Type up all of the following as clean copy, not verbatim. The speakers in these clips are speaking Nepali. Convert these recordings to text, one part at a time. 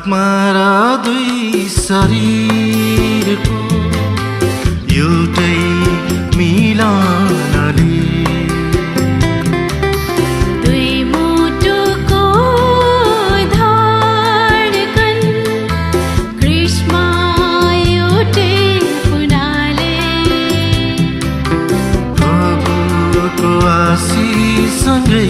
आत्मा र दुई शरीरको एउटै मिलनले दुई मुटुको धडकन ग्रीष्म एउटै कुनाले प्रभुको आशीषसँगै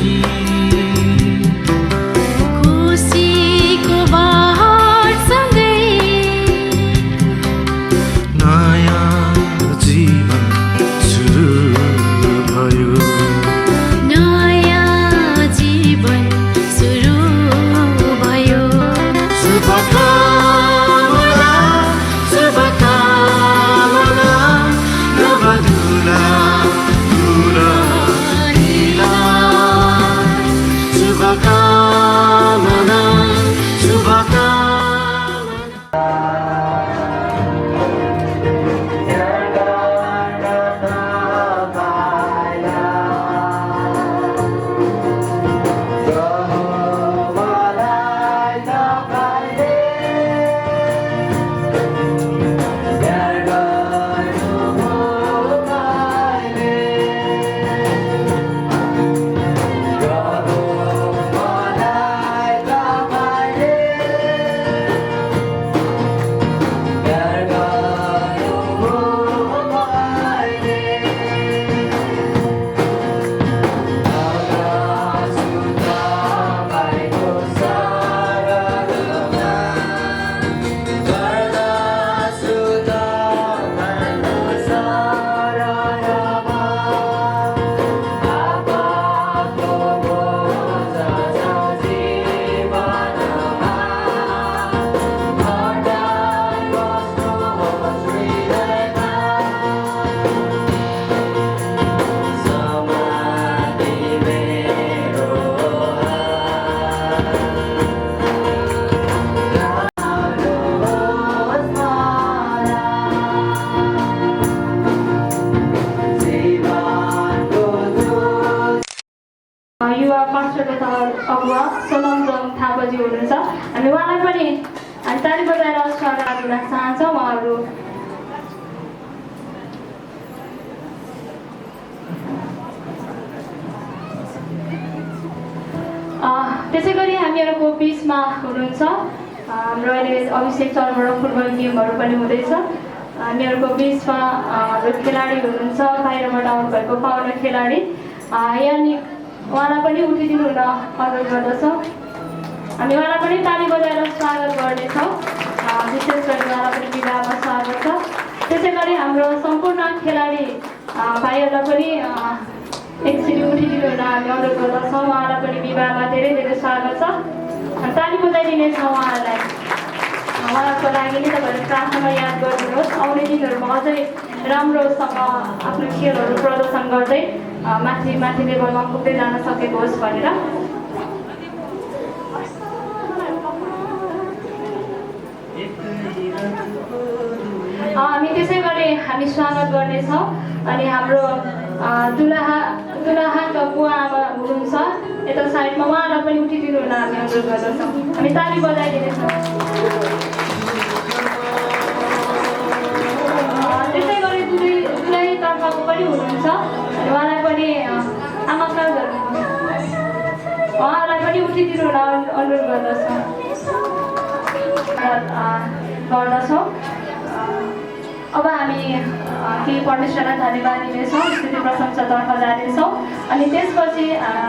युवा पास्टर तथा अगुवा सोनमजङ थापाजी हुनुहुन्छ। हामी उहाँलाई पनि ताली बजाएर स्वागत गर्न चाहन्छौँ। उहाँहरू त्यसै गरी हामीहरूको बिचमा हुनुहुन्छ हाम्रो अहिले अभिषेक चर्मबाट फुटबल गेमहरू पनि हुँदैछ। हामीहरूको बिचमा हाम्रो खेलाडी हुनुहुन्छ, बाहिरबाट आउनुभएको पाहुना खेलाडी यानि उहाँलाई पनि उठिदिनु हुन अनुरोध गर्दछौँ। हामी उहाँलाई पनि ताली बजाएर स्वागत गर्नेछौँ। विशेष गरी उहाँलाई पनि विवाहमा स्वागत छ। त्यसै गरी हाम्रो सम्पूर्ण खेलाडी भाइहरूलाई पनि एकचोटि उठिदिनु हुन हामी अनुरोध गर्दछौँ। उहाँलाई पनि विवाहमा धेरै धेरै स्वागत छ। ताली बजाइदिनेछौँ उहाँहरूलाई। उहाँको लागि नै तपाईँहरू प्रार्थना याद गरिदिनुहोस्। आउने दिनहरूमा अझै राम्रोसँग आफ्नो खेलहरू प्रदर्शन गर्दै माथि लेभलमा पुग्दै जान सकेको होस् भनेर। हामी त्यसै गरी हामी स्वागत गर्नेछौँ। अनि हाम्रो दुलाहाका बुवा आमा हुनुहुन्छ यता साइडमा, उहाँलाई पनि उठिदिनु हुन हामी अनुरोध गर्दछौँ। हामी ताली बजाइदिनेछौँ। त्यसै गरी दुलै तर्फको पनि हुनुहुन्छ। उहाँलाई पनि आमाका उहाँलाई पनि उठिदिनु हुन अनुरोध गर्दछौँ। अब हामी केही परमेश्वरलाई धन्यवाद दिनेछौँ, स्तुति प्रशंसातर्फ जानेछौँ। अनि त्यसपछि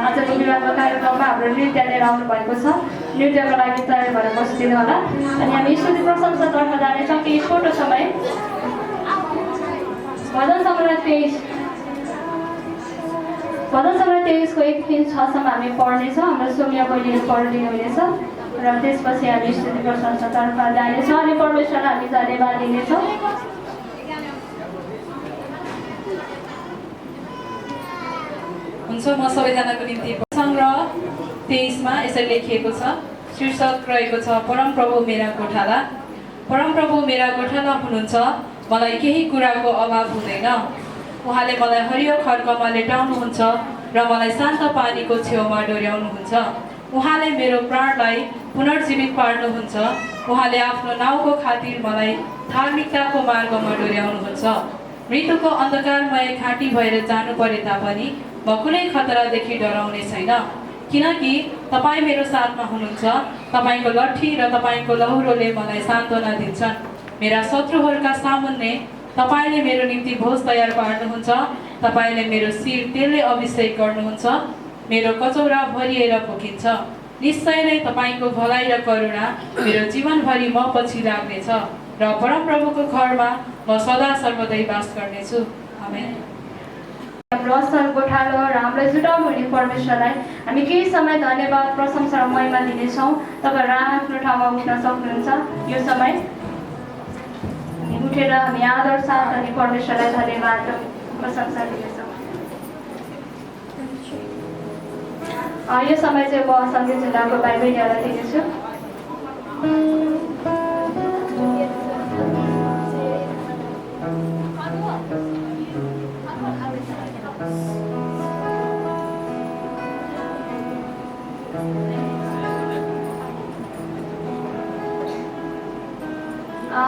आजको विवाहको कार्यक्रममा हाम्रो नृत्य लिएर आउनुभएको छ। नृत्यको लागि तयार भएर बसिदिनु होला। अनि हामी स्तुति प्रशंसातर्फ जानेछौँ। केही छोटो समय भजन सङ्ग्रह 23को 1-6सम्म हामी पढ्नेछौँ। हाम्रो सौम्य बहिनीले पढिदिनु हुनेछ र त्यसपछि हामी स्तुति प्रशंसातर्फ जानेछौँ अनि परमेश्वरलाई हामी धन्यवाद दिनेछौँ। हुन्छ, म सबैजनाको निम्ति सङ्ग्रह 23मा यसरी लेखिएको छ। शीर्षक रहेको छ परमप्रभु मेरा गोठाला। परमप्रभु मेरा गोठाला हुनुहुन्छ, मलाई केही कुराको अभाव हुँदैन। उहाँले मलाई हरियो खड्गमा लेटाउनुहुन्छ र मलाई शान्त पानीको छेउमा डोर्याउनुहुन्छ। उहाँले मेरो प्राणलाई पुनर्जीवित पार्नुहुन्छ उहाँले आफ्नो नाउँको खातिर मलाई धार्मिकताको मार्गमा डोर्याउनुहुन्छ। मृत्युको अन्धकारमय घाँटी भएर जानु परे तापनि म कुनै खतरादेखि डराउने छैन, किनकि तपाईँ मेरो साथमा हुनुहुन्छ। तपाईँको लट्ठी र तपाईँको लौरोले मलाई सान्त्वना दिन्छन्। मेरा शत्रुहरूका सामुन्ने तपाईँले मेरो निम्ति भोज तयार पार्नुहुन्छ। तपाईँले मेरो शिर तेलले अभिषेक गर्नुहुन्छ। मेरो कचौरा भरिएर पोखिन्छ। निश्चय नै तपाईँको भलाइ र करुणा मेरो जीवनभरि म पछि लाग्नेछ र परमप्रभुको घरमा म सदा सर्वदै बास गर्नेछु। आमेन। हाम्रो असल गोठालो र हामीलाई जुटाउनु हुने परमेश्वरलाई हामी केही समय धन्यवाद, प्रशंसा र महिमा दिनेछौँ। तपाईँहरू आफ्नो ठाउँमा उठ्न सक्नुहुन्छ। यो समय हामी उठेर हामी आदर साथ अनि परमेश्वरलाई धन्यवाद र प्रशंसा दिनेछौँ। यो समय चाहिँ म सन्देश जिल्लाको भाइ बहिनीहरूलाई दिनेछु।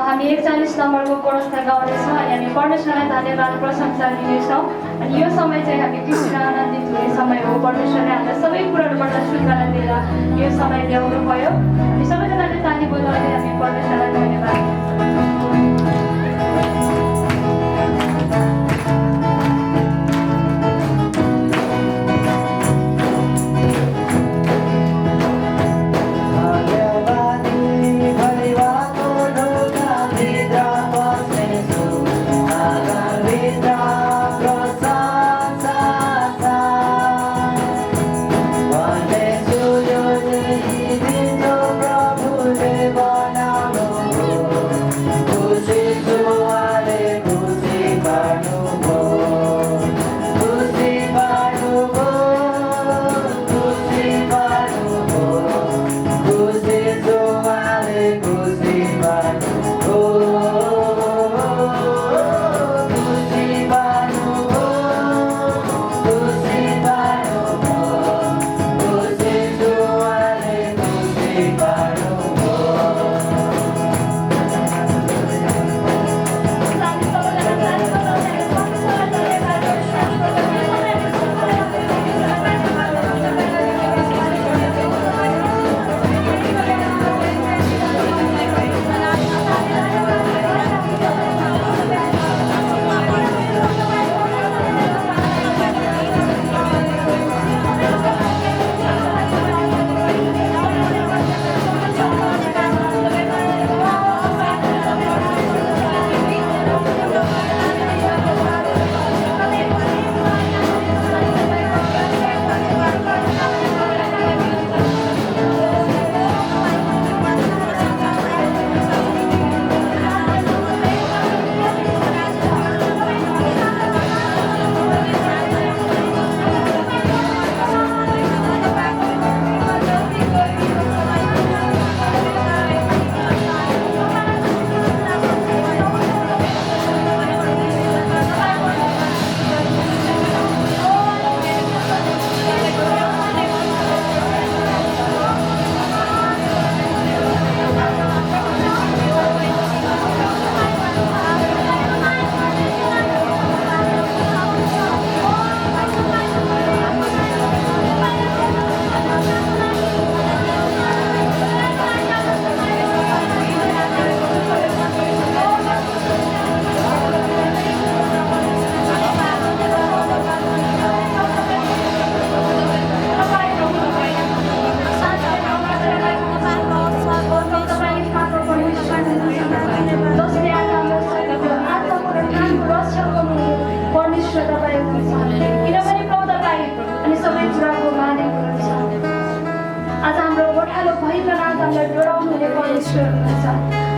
हामी 41 नम्बरको कोरसलाई गाउनेछौँ अनि हामी परमेश्वरलाई धन्यवाद प्रशंसा दिनेछौँ। अनि यो समय चाहिँ हामी खुसी र आनन्दित हुने समय हो। परमेश्वरले हामीलाई सबै कुराहरूबाट छुटकारा दिएर यो समय ल्याउनु भयो। हामी सबैजनाले ताली बजाउँदै हामी परमेश्वरलाई धन्यवाद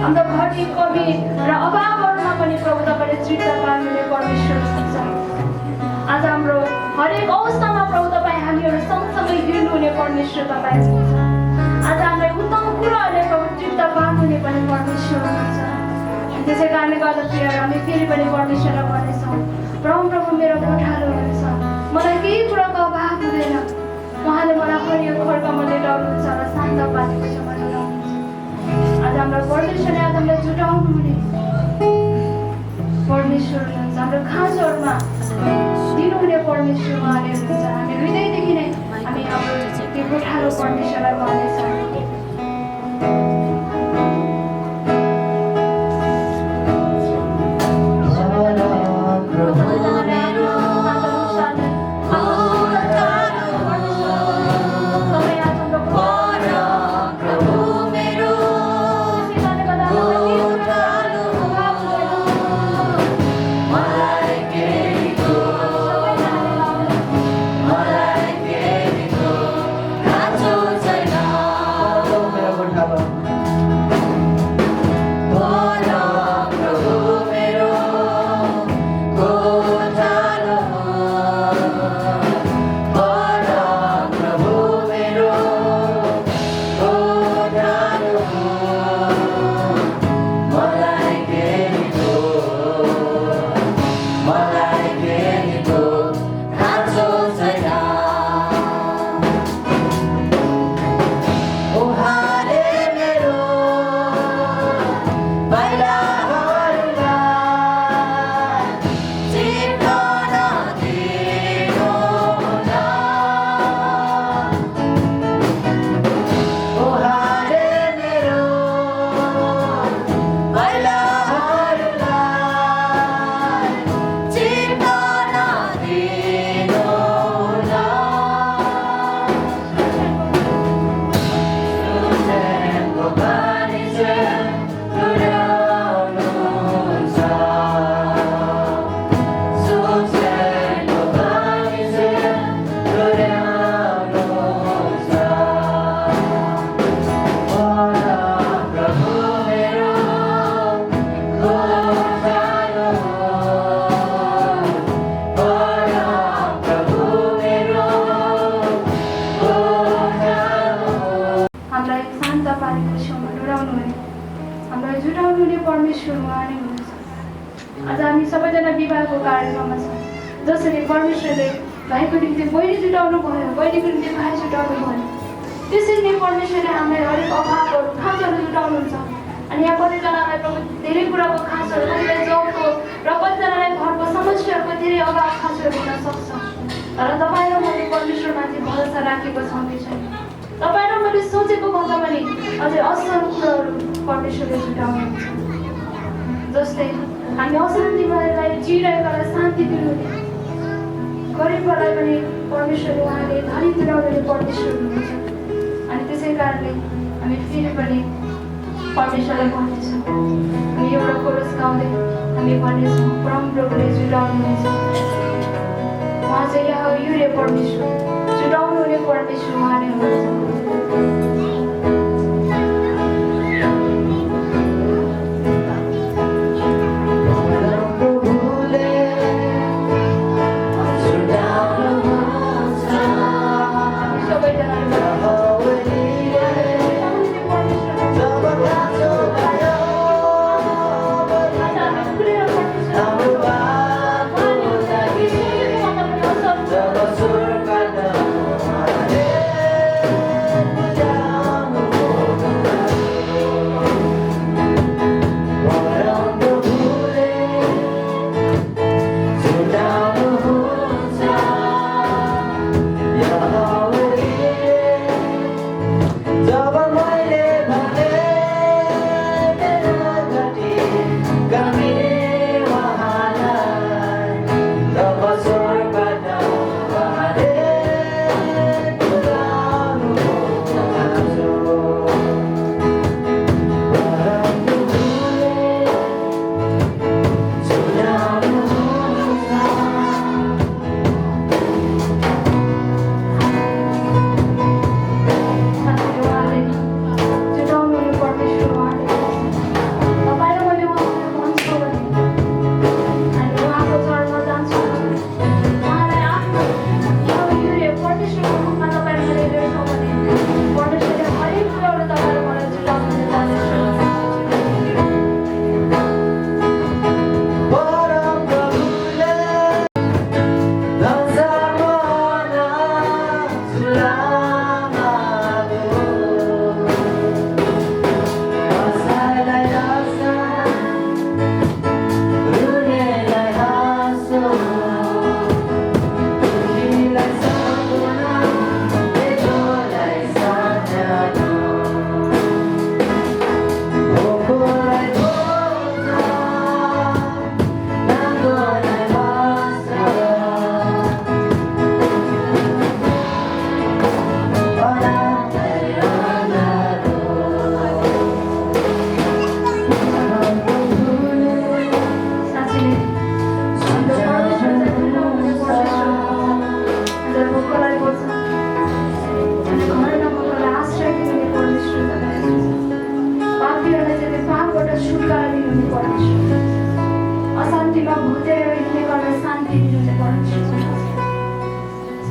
हाम्रो घटी कवि र अभावहरूमा पनि प्रभु तपाईँले चित्त पार्नुहुने परमेश्वर हुनुहुन्छ। आज हाम्रो हरेक अवस्थामा प्रभु तपाईँ हामीहरू सँगसँगै हिँड्नुहुने परमेश्वर तपाईँ हुनुहुन्छ। आज हामीलाई उत्तम कुराहरूले प्रभु चित्त पार्नुहुने पनि परमेश्वर हुनुहुन्छ। त्यसै कारणले गर्दा प्रिय हामी फेरि पनि परमेश्वरलाई भन्नेछौँ, प्रभु मेरो गोठालो हुनुहुन्छ, मलाई केही कुराको अभाव हुँदैन। उहाँले मलाई हरियो खड्कामा लिएर आउनुहुन्छ र शान्त पानीको समाधान आउनुहुन्छ। आज हाम्रा परमेश्वरले आज हामीलाई जुटाउनु हुने परमेश्वर हुनुहुन्छ। हाम्रो खाँचोहरूमा दिनुहुने परमेश्वर उहाँले हुनुहुन्छ। हामी हृदयदेखि नै हामी अब त्यो गोठालो परमेश्वरलाई भन्नेछौँ। परमेश्वर उहाँले हुनुहुन्छ। आज हामी सबैजना विवाहको कार्यक्रममा छौँ। जसरी परमेश्वरले भाइको निम्ति बहिनी जुटाउनु भयो, बहिनीको निम्ति भाइ जुटाउनु भयो, त्यसरी नै परमेश्वरले हामीलाई हरेक अभावहरू खाँचोहरू जुटाउनुहुन्छ। अनि यहाँ कतिजनालाई धेरै कुराको खाँचोहरू, कतिलाई जबको र कतिजनालाई घरको समस्याहरूको धेरै अभाव खाँचोहरू हुन सक्छ। तर तपाईँ र मैले परमेश्वरमाथि भरोसा राखेको छौँ कि छैन? तपाईँ र मैले सोचेको भन्दा पनि अझै असल कुराहरू परमेश्वरले जुटाउनुहुन्छ। जस्तै हामी अशान्तिलाई जिरहेकोलाई शान्ति दिनुहुने, गरिबहरूलाई पनि परमेश्वरले उहाँले धनी तुल्याउने परमेश्वर हुनुहुन्छ। अनि त्यसै कारणले हामी फेरि पनि परमेश्वरलाई भन्नेछौँ। हामी एउटा कोरस गाउँदै हामी भन्नेछौँ, परम प्रभुले जुटाउनुहुन्छ। उहाँ चाहिँ यहाँ युरे परमेश्वर, जुटाउनु हुने परमेश्वर उहाँले हुनुहुन्छ।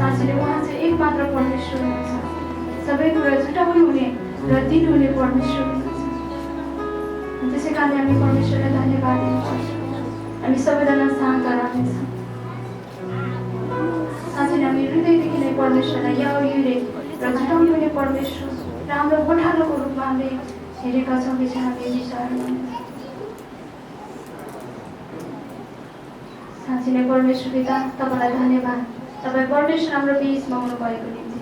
साँच्चै उहाँ चाहिँ एक मात्र परमेश्वर हुनुहुन्छ। सबै कुरा जुटाउनु हुने र दिनुहुने परमेश्वर हुनुहुन्छ। त्यसै कारण हामी परमेश्वरलाई धन्यवाद दिनुपर्छ। हामी सबैजना शान्त रहनेछौँ। साँच्चै हामी हृदयदेखि नै परमेश्वरलाई याउरे र जुटाउनु हुने परमेश्वर र हाम्रो गोठालोको रूपमा हामीले हेरेका छौँ कि चाहिँ हामी विचारमा साँच्चै नै परमेश्वर पिता तपाईँलाई धन्यवाद। तपाईँ परमेश्वर हाम्रो बिचमा हुनुभएको निम्ति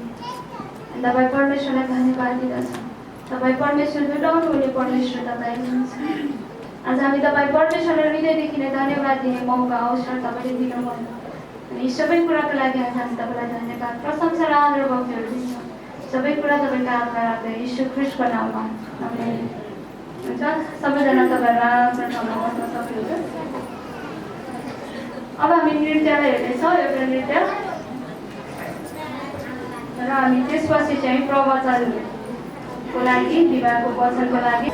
तपाईँ परमेश्वरलाई धन्यवाद दिँदछौँ। तपाईँ परमेश्वर जुटाउनु हुने परमेश्वर तपाईँ हुनुहुन्छ। आज हामी तपाईँ परमेश्वरलाई हृदयदेखि नै धन्यवाद दिने मौका अवसर तपाईँले दिनुभयो। अनि यी सबै कुराको लागि आज हामी तपाईँलाई धन्यवाद प्रशंसा र आदर भक्तिहरू दिन्छौँ। सबै कुरा तपाईँको हातमा राख्दै यीशु ख्रिस्टको नाममा आमेन। हुन्छ सबैजना तपाईँहरूलाई आफ्नो ठाउँमा बस्न सक्नुहुन्छ। अब हामी नृत्यलाई हेर्नेछौँ, एउटा नृत्य र हामी त्यसपछि चाहिँ प्रवचनको लागि विवाहको वचनको लागि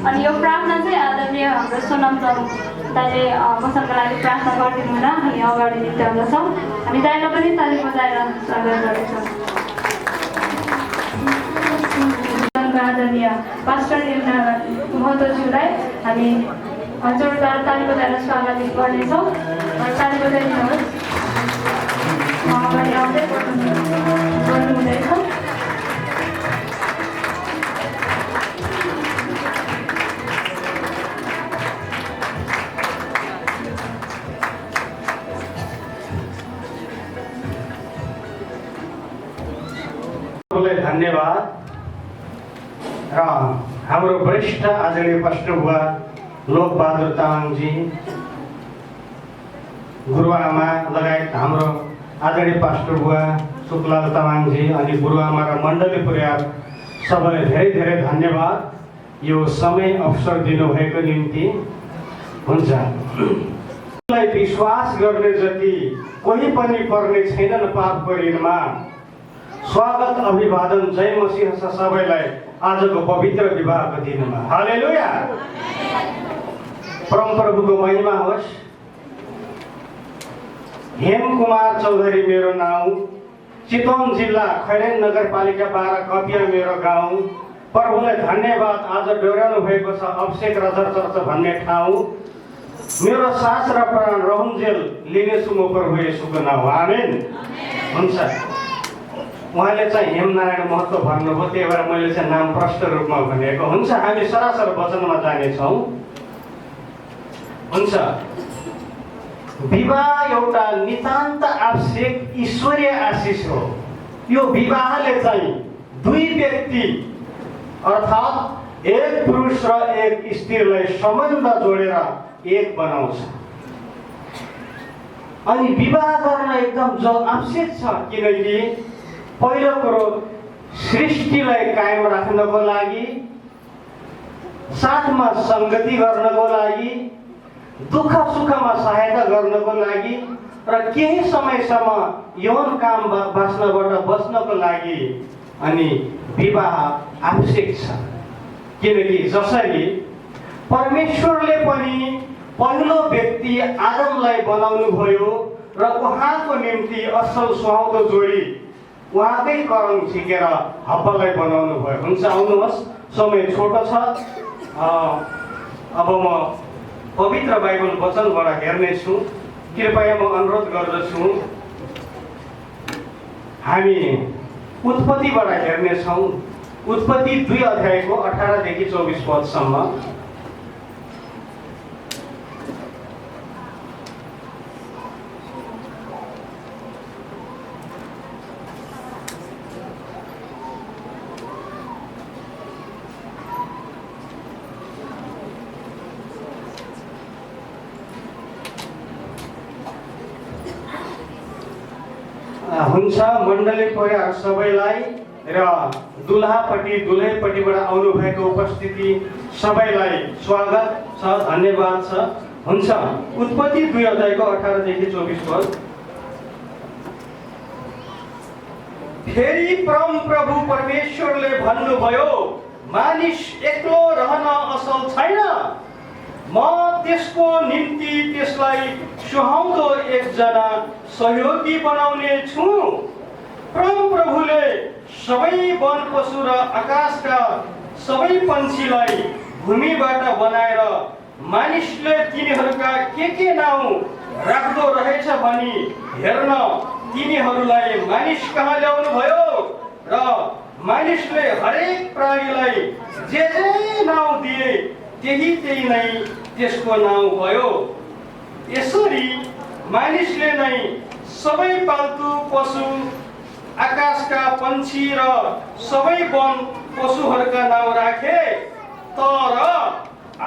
अनि यो प्रार्थना चाहिँ आदरणीय हाम्रो सोनम दाइले मसँग लागि प्रार्थना गरिदिनु हुन हामी अगाडि निम्त्याउँदछौँ। हामी दाइलाई पनि ताली बजाएर स्वागत गर्दछौँ। आदरणीय पास्टर महतोज्यूलाई हामी जोरदार ताली बजाएर स्वागत गर्नेछौँ। ताली बजाइदिनुहोस्। अगाडि आउँदै गर्नुहुँदैछ। धन्यवाद र हाम्रो वरिष्ठ आदरणीय पास्टर बुवा लोकबहादुर तामाङजी, गुरुआमा लगायत हाम्रो आदरणीय पास्टर बुवा सुकलाल तामाङजी अनि गुरुआमा र मण्डली परिवार सबैलाई धेरै धेरै धन्यवाद यो समय अवसर दिनुभएको निम्ति। हुन्छ। विश्वास गर्ने जति कोही पनि पर्ने छैनन् पापको ऋणमा। स्वागत अभिवादन जय मसीह छ सबैलाई आजको पवित्र विवाहको दिनमा। हालेलुया। परमप्रभुको महिमा होस्। हेम कुमार चौधरी मेरो नाउँ, चितवन जिल्ला खैरेन नगरपालिका 12 कपिया मेरो गाउँ। प्रभुलाई धन्यवाद, आज डोर्याउनु भएको छ अभिषेक रजर चर्च भन्ने ठाउँ। मेरो सास र प्राण रहन्जेल लिनेछु म प्रभु येशूको नाउँ। आमेन। हुन्छ। उहाँले चाहिँ हेमनारायण महतो भन्नुभयो, त्यही भएर मैले चाहिँ नाम प्रष्ट रूपमा भनेको। हुन्छ, हामी सरासर वचनमा जानेछौँ। हुन्छ। विवाह एउटा नितान्त आवश्यक ईश्वरीय आशिष हो। यो विवाहले चाहिँ दुई व्यक्ति अर्थात् एक पुरुष र एक स्त्रीलाई सम्बन्ध जोडेर एक बनाउँछ। अनि विवाह गर्न एकदम आवश्यक छ, किनकि पहिलो कुरो सृष्टिलाई कायम राख्नको लागि, साथमा संगति गर्नको लागि, दुःख सुखमा सहायता गर्नको लागि र केही समयसम्म यौन काम वासनाबाट बच्नको लागि अनि विवाह आवश्यक छ। किनकि जसरी परमेश्वरले पनि पहिलो व्यक्ति आदमलाई बनाउनु भयो र उहाँको निम्ति असल सुहाउँदो जोडी उहाँकै करम झिकेर हब्बालाई बनाउनु भयो। हुन्छ, आउनुहोस्, समय छोटो छ। अब म पवित्र बाइबल वचनबाट हेर्नेछु। कृपया म अनुरोध गर्दछु, हामी उत्पत्तिबाट हेर्नेछौँ। उत्पत्ति 2 अध्यायको 18 देखि 24 पदसम्म। हुन्छ, मण्डली परिवार सबैलाई र दुल्हापट्टि दुलहीपट्टिबाट आउनु भएको उपस्थिति सबैलाई स्वागत छ, धन्यवाद छ। हुन्छ, उत्पत्ति 2 अध्यायको 18 देखि 24 पद। फेरि परम प्रभु परमेश्वरले भन्नुभयो, मानिस एक्लो रहन असल छैन, म त्यसको निम्ति त्यसलाई सुहाउँदो एकजना सहयोगी बनाउने छु। परम प्रभुले सबै वन पशु र आकाशका सबै पन्छीलाई भूमिबाट बनाएर मानिसले तिनीहरूका के नाउँ राख्दो रहेछ भनी हेर्न तिनीहरूलाई मानिस कहाँ ल्याउनु भयो र मानिसले हरेक प्राणीलाई जे नाउँ दिए त्यही नै त्यसको नाउँ भयो। यसरी मानिसले नै सबै पाल्तु पशु, आकाशका पन्छी र सबै वन पशुहरूका नाउँ राखे। तर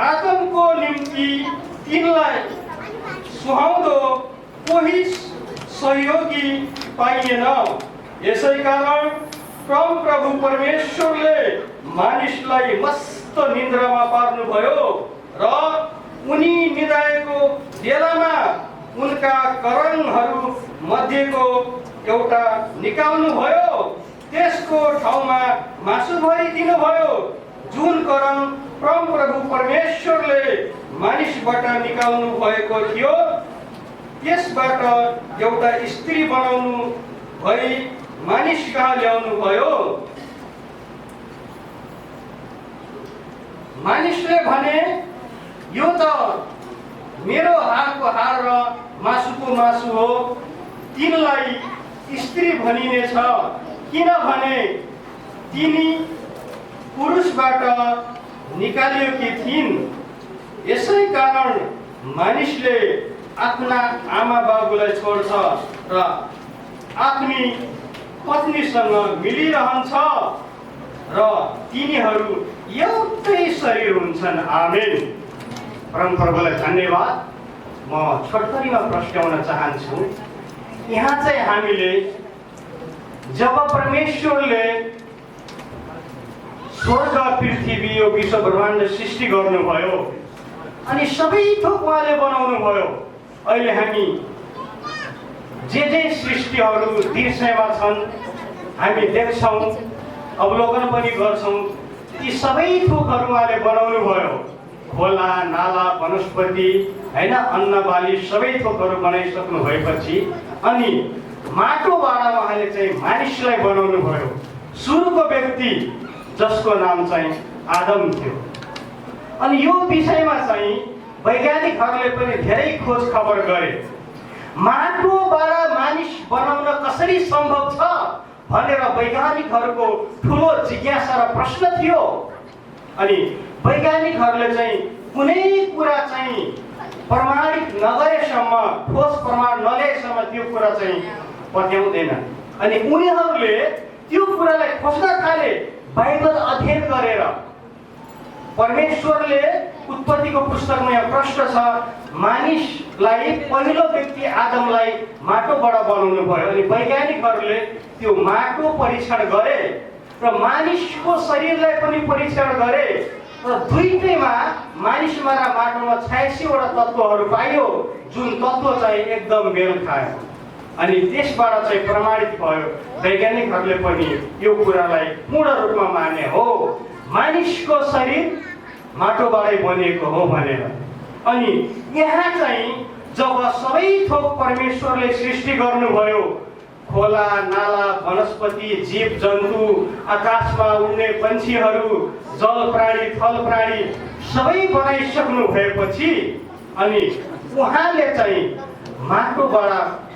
आदमको निम्ति तिनलाई सुहाउँदो कोही सहयोगी पाइएन। यसै कारण परम प्रभु परमेश्वरले मानिसलाई मस्त निन्द्रामा पार्नुभयो र उनी निदाएको बेलामा उनका करङहरू मध्येको एउटा निकाल्नु भयो, त्यसको ठाउँमा मासु भरिदिनु भयो। जुन करङ परम प्रभु परमेश्वरले मानिसबाट निकाल्नु भएको थियो, त्यसबाट एउटा स्त्री बनाउनु भई मानिस कहाँ ल्याउनु भयो। मानिसले भने, यो त मेरो हारको हार र मासुको मासु हो, तिनलाई स्त्री भनिनेछ, किनभने तिनी पुरुषबाट निकालिएकी थिइन्। यसै कारण मानिसले आफ्ना आमा बाबुलाई छोड्छ र आफ्नी पत्नीसँग मिलिरहन्छ र तिनीहरू एउटै शरीर हुन्छन्। आमेन। परम प्रभुलाई धन्यवाद। म छोटकरीमा प्रश्नाउन चाहन्छु, यहाँ चाहिँ हामीले जब परमेश्वरले स्वर्ग पृथ्वी यो विश्व ब्रह्माण्ड सृष्टि गर्नुभयो अनि सबै थोक उहाँले बनाउनु भयो, अहिले हामी जे सृष्टिहरू दृश्यमा छन् हामी देख्छौँ, अवलोकन पनि गर्छौँ। ती सबै थोकहरू उहाँले बनाउनु भयो। खोला, नाला, वनस्पति, होइन, अन्न बाली सबै थोकहरू बनाइसक्नु भएपछि अनि माटोबाट उहाँले चाहिँ मानिसलाई बनाउनु भयो। सुरुको व्यक्ति जसको नाम चाहिँ आदम थियो। अनि यो विषयमा चाहिँ वैज्ञानिकहरूले पनि धेरै खोज खबर गरे। माटोबाट मानिस बनाउन कसरी सम्भव छ भनेर वैज्ञानिकहरूको ठुलो जिज्ञासा र प्रश्न थियो। अनि वैज्ञानिकहरूले चाहिँ कुनै कुरा चाहिँ प्रमाणित नगरेसम्म, ठोस प्रमाण नल्याएसम्म त्यो कुरा चाहिँ पत्याउँदैन। अनि उनीहरूले त्यो कुरालाई खोज्न थाले बाइबल अध्ययन गरेर। परमेश्वरले उत्पत्तिको पुस्तकमा यहाँ प्रश्न छ, मानिसलाई पहिलो व्यक्ति आदमलाई माटोबाट बनाउनु भयो। अनि वैज्ञानिकहरूले त्यो माटो परीक्षण गरे र मानिसको शरीरलाई पनि परीक्षण गरे र दुईटैमा मानिसमा र माटोमा 86 वटा तत्त्वहरू पाइयो, जुन तत्त्व चाहिँ एकदम मेल खायो। अनि त्यसबाट चाहिँ प्रमाणित भयो, वैज्ञानिकहरूले पनि यो कुरालाई पूर्ण रूपमा माने हो, मानिसको शरीर माटोबाटै बनिएको हो भनेर। अनि यहाँ चाहिँ जब सबै थोक परमेश्वरले सृष्टि गर्नुभयो, खोला, नाला, वनस्पति, जीव जन्तु, आकाशमा उड्ने पन्छीहरू, जल प्राणी, थल प्राणी सबै बनाइसक्नु भएपछि अनि उहाँले चाहिँ माटोबाट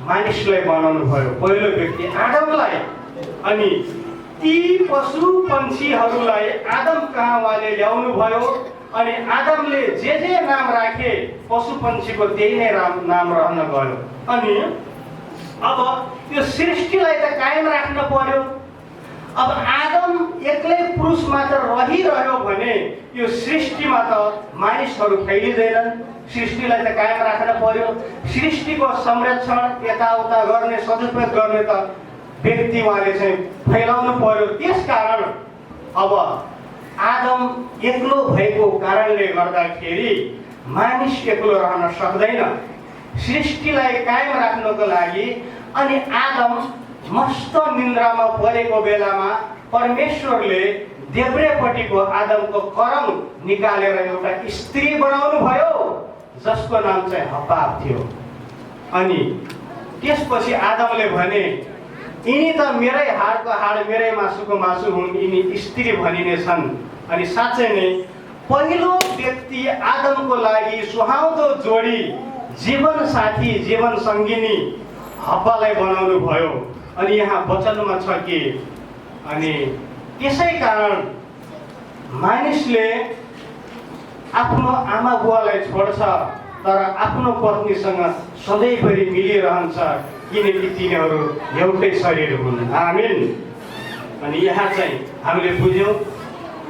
मानिसलाई बनाउनु भयो, पहिलो व्यक्ति आदमलाई। अनि ती पशु पन्छीहरूलाई आदम कहाँ उहाँले ल्याउनु भयो। अनि आदमले जे नाम राखे पशु पन्छीको त्यही नै नाम रहन गयो। अनि अब त्यो सृष्टिलाई त कायम राख्न पर्यो। अब आदम एक्लै पुरुष मात्र रहिरह्यो भने यो सृष्टिमा त मानिसहरू फैलिँदैनन्। सृष्टिलाई त कायम राख्न पर्यो। सृष्टिको संरक्षण यताउता गर्ने, सदुपयोग गर्ने त व्यक्ति उहाँले चाहिँ फैलाउनु पर्यो। त्यसकारण अब आदम एक्लो भएको कारणले गर्दाखेरि मानिस एक्लो रहन सक्दैन। सृष्टिलाई कायम राख्नको लागि अनि आदम मस्त निन्द्रामा परेको बेलामा परमेश्वरले देब्रेपट्टिको आदमको करम निकालेर एउटा स्त्री बनाउनु भयो, जसको नाम चाहिँ हव्वा थियो। अनि त्यसपछि आदमले भने, यिनी त मेरै हाडको हाड, मेरै मासुको मासु हुन्, यिनी स्त्री भनिनेछन्। अनि साँच्चै नै पहिलो व्यक्ति आदमको लागि सुहाउँदो जोडी, जीवन साथी, जीवन सङ्गिनी हव्वालाई बनाउनु भयो। अनि यहाँ वचनमा छ कि अनि त्यसै कारण मानिसले आफ्नो आमा बुवालाई छोड्छ तर आफ्नो पत्नीसँग सधैँभरि मिलिरहन्छ, किनकि तिनीहरू एउटै शरीर हुन्। आमीन। अनि यहाँ चाहिँ हामीले बुझ्यौँ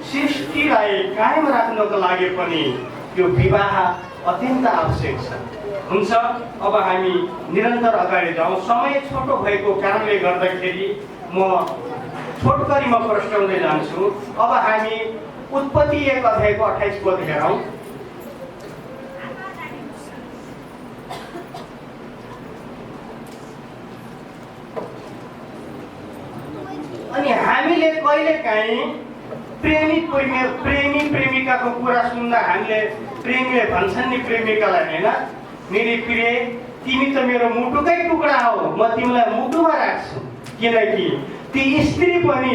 सृष्टिलाई कायम राख्नको लागि पनि यो विवाह अत्यन्त आवश्यक छ। हुन्छ, अब हामी निरन्तर अगाडि जाउँ। समय छोटो भएको कारणले गर्दाखेरि म छोटकरीमा प्रश्नाउँदै जान्छु। अब हामी उत्पत्ति 1 अध्यायको 28 पद हेरौँ। अनि हामीले कहिलेकाहीँ प्रेमी प्रेमिकाको कुरा सुन्दा हामीले प्रेमीले भन्छन् नि प्रेमिकालाई, होइन, मेरी प्रिय तिमी त मेरो मुटुकै टुक्रा हो, म तिमीलाई मुटुमा राख्छु। किनकि ती स्त्री पनि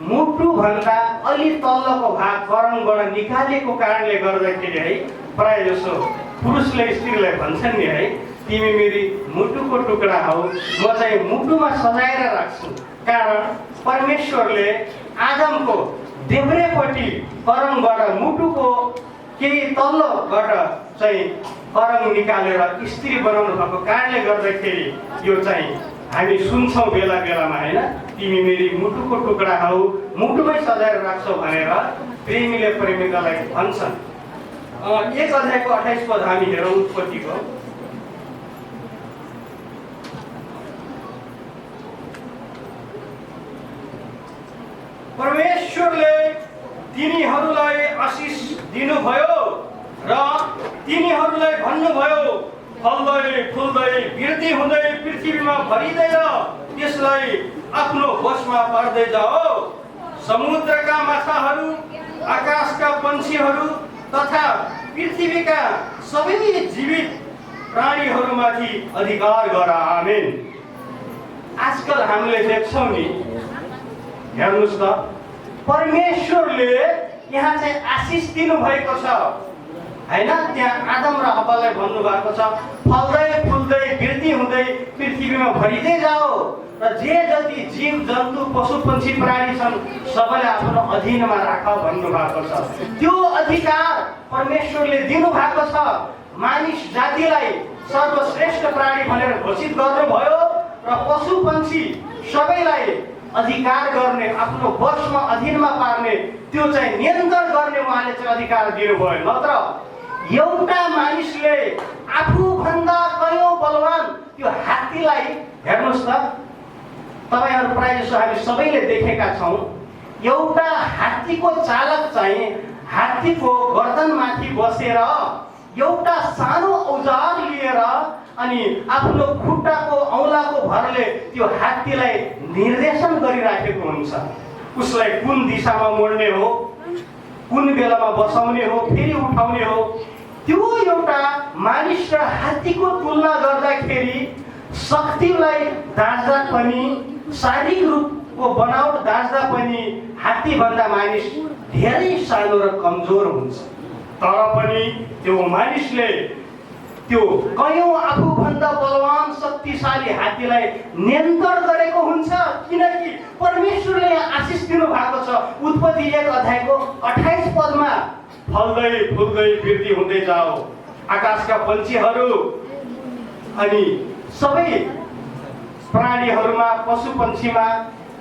मुटुभन्दा अलि तल्लोको भाग करङबाट निकालेको कारणले गर्दाखेरि है प्राय जसो पुरुषले स्त्रीलाई भन्छन् नि, है, तिमी मेरी मुटुको टुक्रा हो, म चाहिँ मुटुमा सजाएर राख्छु। कारण परमेश्वरले आदमको देब्रेपट्टि करङबाट मुटुको केही तल्लोबाट चाहिँ करङ निकालेर स्त्री बनाउनु भएको कारणले गर्दाखेरि यो चाहिँ हामी सुन्छौँ बेला बेलामा, होइन, तिमी मेरी मुटुको टुक्रा हौ, मुटुमै सजाएर राख्छौ भनेर प्रेमीले प्रेमिकालाई भन्छन्। 1 अध्यायको 28 पद हामी हेरौँ उत्पत्तिको। परमेश्वरले तिनीहरूलाई आशिष दिनुभयो र तिनीहरूलाई भन्नुभयो, फल्दै फुल्दै वृद्धि हुँदै पृथ्वीमा भरिँदै र त्यसलाई आफ्नो वशमा पार्दै जाओ। समुद्रका माछाहरू, आकाशका पन्छीहरू तथा पृथ्वीका सबै जीवित प्राणीहरूमाथि अधिकार गर। आमेन। आजकल हामीले देख्छौँ नि, हेर्नुहोस् त, परमेश्वरले यहाँ चाहिँ आशिष दिनुभएको छ हैन। त्यहाँ आदम र हव्वालाई भन्नुभएको छ फल्दै फुल्दै वृद्धि हुँदै पृथ्वीमा भरिँदै जाओ र जे जति जीव जन्तु पशु पक्षी प्राणी छन् सबैलाई आफ्नो अधीनमा राख भन्नुभएको छ। त्यो अधिकार परमेश्वरले दिनुभएको छ। मानिस जातिलाई सर्वश्रेष्ठ प्राणी भनेर घोषित गर्नुभयो र पशु पक्षी सबैलाई अधिकार गर्ने, आफ्नो वशमा अधीनमा पार्ने, त्यो चाहिँ नियन्त्रण गर्ने उहाँले चाहिँ अधिकार दिनुभयो। नत्र एउटा मानिसले आफूभन्दा कयौं बलवान त्यो हात्तीलाई, हेर्नुहोस् त, तपाईहरु प्रायः जसो हामी सबैले देखेका छौं, एउटा हात्तीको चालक चाहिँ हात्तीको गर्दनमाथि बसेर एउटा सानो औजार लिएर अनि आफ्नो खुट्टाको औँलाको भरले त्यो हात्तीलाई निर्देशन गरिराखेको हुन्छ। उसलाई कुन दिशामा मोड्ने हो, कुन बेलामा बसाउने हो, फेरि उठाउने हो। त्यो एउटा मानिस र हात्तीको तुलना गर्दाखेरि शक्तिलाई दाज्दा पनि, शारीरिक रूपको बनावट दाज्दा पनि हात्तीभन्दा मानिस धेरै सानो र कमजोर हुन्छ। तर पनि त्यो मानिसले त्यो कयौं आफूभन्दा बलवान शक्तिशाली हात्तीलाई नियन्त्रण गरेको हुन्छ, किनकि परमेश्वरले आशिष दिनु भएको छ। उत्पत्ति 1 अध्यायको 28 पदमा फल्दै फुल्दै वृद्धि हुँदै जाओ, आकाशका पन्छीहरू अनि सबै प्राणीहरूमा, पशु पन्छीमा,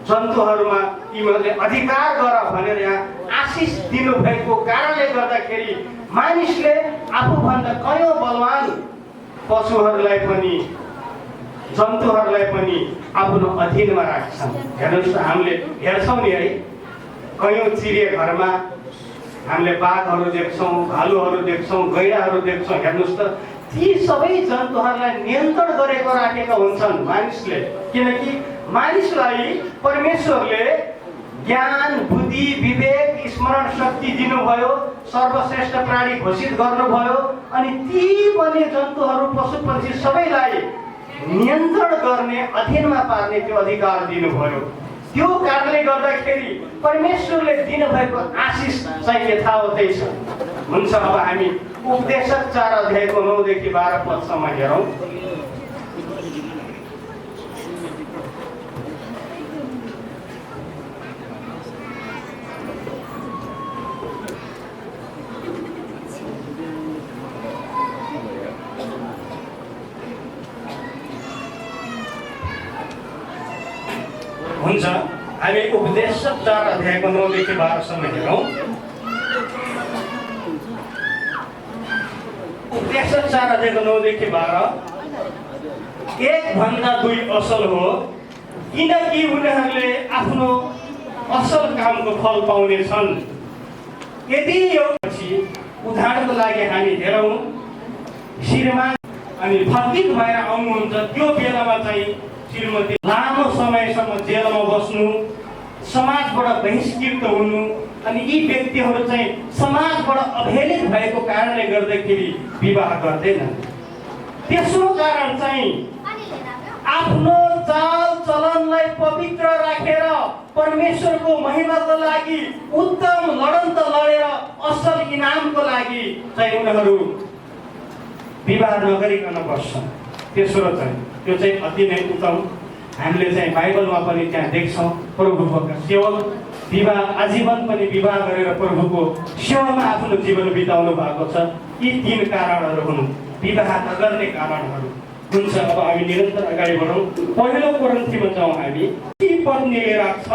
जन्तुहरूमा तिमीहरूले अधिकार गर भनेर यहाँ आशिष दिनुभएको कारणले गर्दाखेरि मानिसले आफूभन्दा कयौं बलवान पशुहरूलाई पनि, जन्तुहरूलाई पनि आफ्नो अधीनमा राख्छन्। हेर्नुहोस्, हामीले हेर्छौँ नि है, कयौं चिडियाघरमा हामीले बाघहरू देख्छौँ, भालुहरू देख्छौँ, गैँडाहरू देख्छौँ। हेर्नुहोस् त, ती सबै जन्तुहरूलाई नियन्त्रण गरेको राखेका हुन्छन् मानिसले, किनकि मानिसलाई परमेश्वरले ज्ञान, बुद्धि, विवेक, स्मरण शक्ति दिनुभयो, सर्वश्रेष्ठ प्राणी घोषित गर्नुभयो अनि ती पनि जन्तुहरू, पशु पक्षी सबैलाई नियन्त्रण गर्ने, अधीनमा पार्ने त्यो अधिकार दिनुभयो। त्यो कारणले गर्दाखेरि परमेश्वरले दिनुभएको आशिष चाहिँ यथावतै छ। हुन्छ, अब हामी उपदेशक 4 अध्यायको 9 देखि 12 पदसम्म हेरौँ। हुन्छ, हामी उपदेशक 4 अध्यायको 9 देखि 12 सम्म हेरौँ। उपदेशक 4 अध्यायको 9 देखि 12, 1 भन्दा 2 असल हो, किनकि उनीहरूले आफ्नो असल कामको फल पाउने छन्। यदि यो पछि उदाहरणको लागि हामी हेरौँ, श्रीमान अनि फर्कित भएर आउनुहुन्छ, त्यो बेलामा चाहिँ श्रीमती लामो समयसम्म जेलमा बस्नु, समाजबाट बहिष्कृत हुनु अनि यी व्यक्तिहरू चाहिँ समाजबाट अवहेलित भएको कारणले गर्दाखेरि विवाह गर्दैनन्। तेस्रो कारण चाहिँ आफ्नो चाल चलनलाई पवित्र राखेर परमेश्वरको महिमाको लागि उत्तम लडन्त लडेर असल इनामको लागि चाहिँ उनीहरू विवाह नगरिकन बस्छन्। तेस्रो चाहिँ त्यो चाहिँ अति नै उत्तम। हामीले चाहिँ बाइबलमा पनि त्यहाँ देख्छौँ, प्रभुको सेवक विवाह आजीवन पनि विवाह गरेर प्रभुको सेवामा आफ्नो जीवन बिताउनु भएको छ। यी 3 कारणहरू हुन् विवाह नगर्ने कारणहरू। हुन्छ, अब हामी निरन्तर अगाडि बढौँ। पहिलो कोरिन्थीमा जाउँ हामी। पति पत्नीले राख्छ,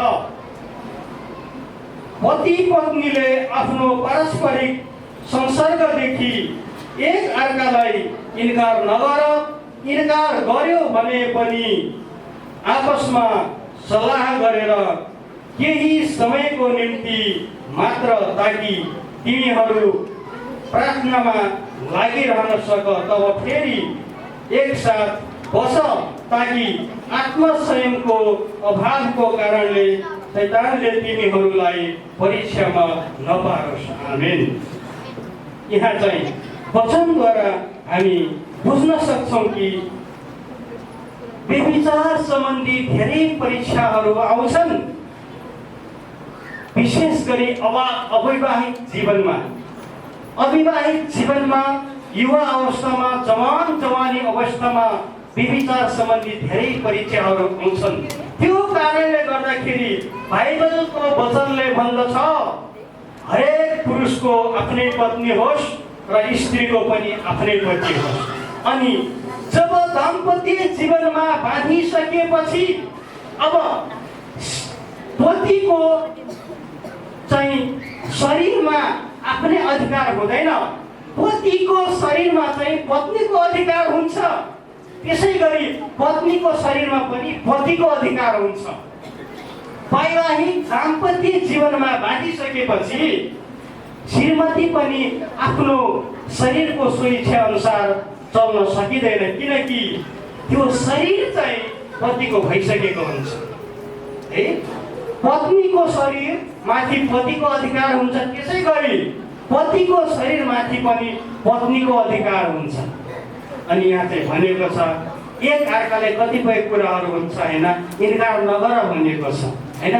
पति पत्नीले आफ्नो पारस्परिक संसर्गदेखि एक अर्कालाई इन्कार नगर, इन्कार गर्यो भने पनि आपसमा सल्लाह गरेर केही समयको निम्ति मात्र, ताकि तिमीहरू प्रार्थनामा लागिरहन सक, तब फेरि एकसाथ बस ताकि आत्मसंयमको अभावको कारणले शैतानले तिमीहरूलाई परीक्षामा नपारोस्। आमेन। यहाँ चाहिँ वचनद्वारा हामी बुझ्न सक्छौँ कि व्यभिचार सम्बन्धी धेरै परीक्षाहरू आउँछन्, विशेष गरी अवैवाहिक जीवनमा। अविवाहित जीवनमा, युवा अवस्थामा, जवानी अवस्थामा व्यभिचार सम्बन्धी धेरै परीक्षाहरू आउँछन्। त्यो कारणले गर्दाखेरि बाइबलको वचनले भन्दछ हरेक पुरुषको आफ्नै पत्नी होस् र स्त्रीको पनि आफ्नै पति होस्। अनि जब दाम्पत्य जीवनमा बाँधिसकेपछि अब पतिको चाहिँ शरीरमा आफ्नै अधिकार हुँदैन, पतिको शरीरमा चाहिँ पत्नीको अधिकार हुन्छ। त्यसै गरी पत्नीको शरीरमा पनि पतिको अधिकार हुन्छ। वैवाहिक दाम्पत्य जीवनमा बाँधिसकेपछि श्रीमती पनि आफ्नो शरीरको स्वेच्छा अनुसार चल्न सकिँदैन, किनकि त्यो शरीर चाहिँ पतिको भइसकेको हुन्छ। है, पत्नीको शरीर माथि पतिको अधिकार हुन्छ, त्यसै गरी पतिको शरीर माथि पनि पत्नीको अधिकार हुन्छ। अनि यहाँ चाहिँ भनेको छ एक अर्काले कतिपय कुराहरू हुन्छ होइन, इन्कार नगर भनिएको छ होइन,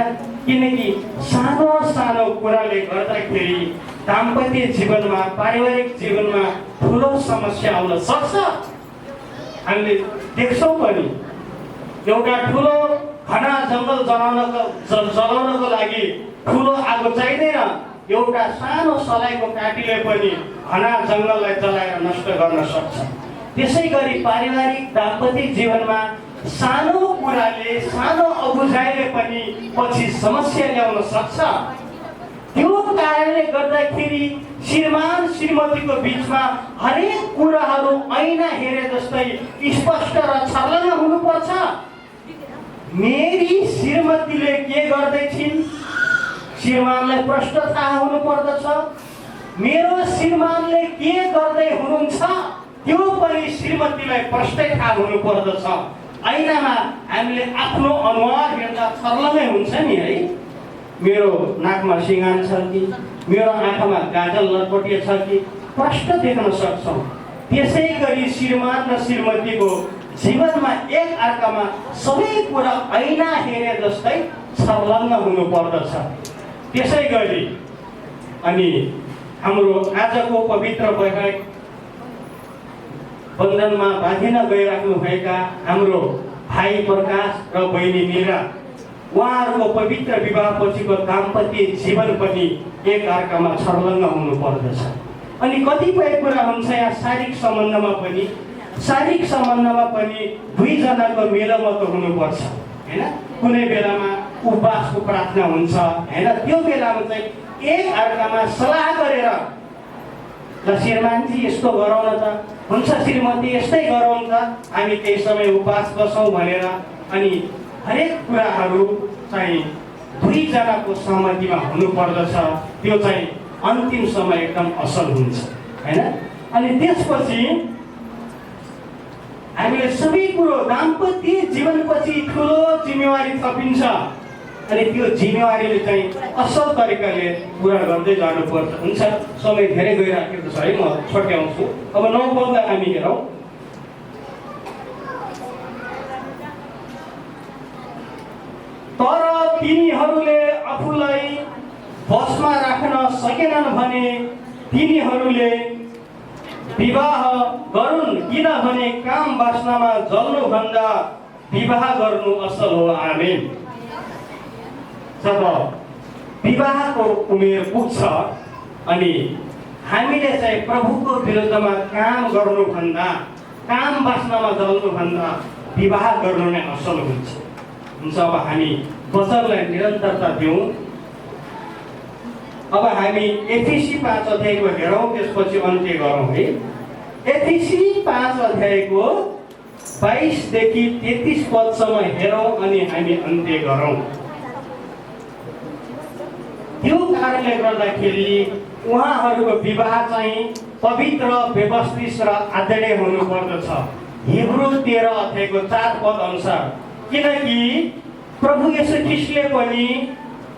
किनकि सानो सानो कुराले गर्दाखेरि दाम्पत्य जीवनमा, पारिवारिक जीवनमा ठुलो समस्या आउन सक्छ। हामीले देख्छौँ पनि एउटा ठुलो घना जङ्गल जलाउनको लागि ठुलो आगो चाहिँदैन, एउटा सानो सलाइको काटीले पनि घना जङ्गललाई जलाएर नष्ट गर्न सक्छ। त्यसै गरी पारिवारिक दाम्पत्य जीवनमा सानो कुराले, सानो अबुझाइले पनि पछि समस्या ल्याउन सक्छ। त्यो कारणले गर्दाखेरि श्रीमान श्रीमतीको बिचमा हरेक कुराहरू ऐना हेरे जस्तै स्पष्ट र छर्लङ्ग हुनुपर्छ। मेरी श्रीमतीले के गर्दैछिन् श्रीमानलाई प्रष्ट थाहा हुनुपर्दछ, मेरो श्रीमानले के गर्दै हुनुहुन्छ त्यो पनि श्रीमतीलाई प्रष्टै थाहा हुनुपर्दछ। ऐनामा हामीले आफ्नो अनुहार हेर्दा छर्लङ्गै हुन्छ नि है, मेरो नाकमा सिँगान छ कि, मेरो आँखामा गाजल लटपटिए छ कि, प्रष्ट देख्न सक्छौँ। त्यसै गरी श्रीमान र श्रीमतीको जीवनमा एक अर्कामा सबै कुरा ऐना हेरे जस्तै छर्लङ्ग हुनुपर्दछ। त्यसै गरी अनि हाम्रो आजको पवित्र वैवाहिक बन्धनमा बाँधिन गइराख्नु भएका हाम्रो भाइ प्रकाश र बहिनी मीरा, उहाँहरूको पवित्र विवाहपछिको दाम्पत्य जीवन पनि एक अर्कामा छर्लङ्ग हुनुपर्दछ। अनि कतिपय कुरा हुन्छ यहाँ शारीरिक सम्बन्धमा पनि दुईजनाको मेलमत हुनुपर्छ होइन। कुनै बेलामा उपवासको प्रार्थना हुन्छ होइन, त्यो बेलामा चाहिँ एक अर्कामा सल्लाह गरेर ल श्रीमानजी यस्तो गरौँ न त, हुन्छ श्रीमती यस्तै गरौँ त, हामी केही समय उपवास बसौँ भनेर। अनि हरेक कुराहरू चाहिँ दुईजनाको सहमतिमा हुनुपर्दछ, त्यो चाहिँ अन्तिम समय एकदम असल हुन्छ होइन। अनि त्यसपछि हामीले सबै कुरो दाम्पत्य जीवनपछि ठुलो जिम्मेवारी थपिन्छ, अनि त्यो जिम्मेवारीले चाहिँ असल तरिकाले पुरा गर्दै जानुपर्छ। हुन्छ, समय धेरै गइराखेको छ है, म छट्याउँछु। अब 9 पदलाई हामी हेरौँ। तर तिनीहरूले आफूलाई बसमा राख्न सकेनन् भने तिनीहरूले विवाह गरून्, किनभने काम वासनामा जल्नुभन्दा विवाह गर्नु असल हो। आमेन। जब विवाहको उमेर पुग्छ अनि हामीले चाहिँ प्रभुको विरुद्धमा काम गर्नुभन्दा, काम वासनामा जल्नुभन्दा विवाह गर्नु नै असल हुन्छ। अब हामी वचनलाई निरन्तरता दिउँ। अब हामी एफिसी 5 अध्यायको हेरौँ, त्यसपछि अन्त्य गरौँ है। एफिसी 5 अध्यायको 22 देखि 33 पदसम्म हेरौँ अनि हामी अन्त्य गरौँ। त्यो कारणले गर्दाखेरि उहाँहरूको विवाह चाहिँ पवित्र, व्यवस्थित र आदरणीय हुनुपर्दछ। हिब्रू 13 अध्यायको 4 पद अनुसार, किनकि प्रभु येशू ख्रीष्टले पनि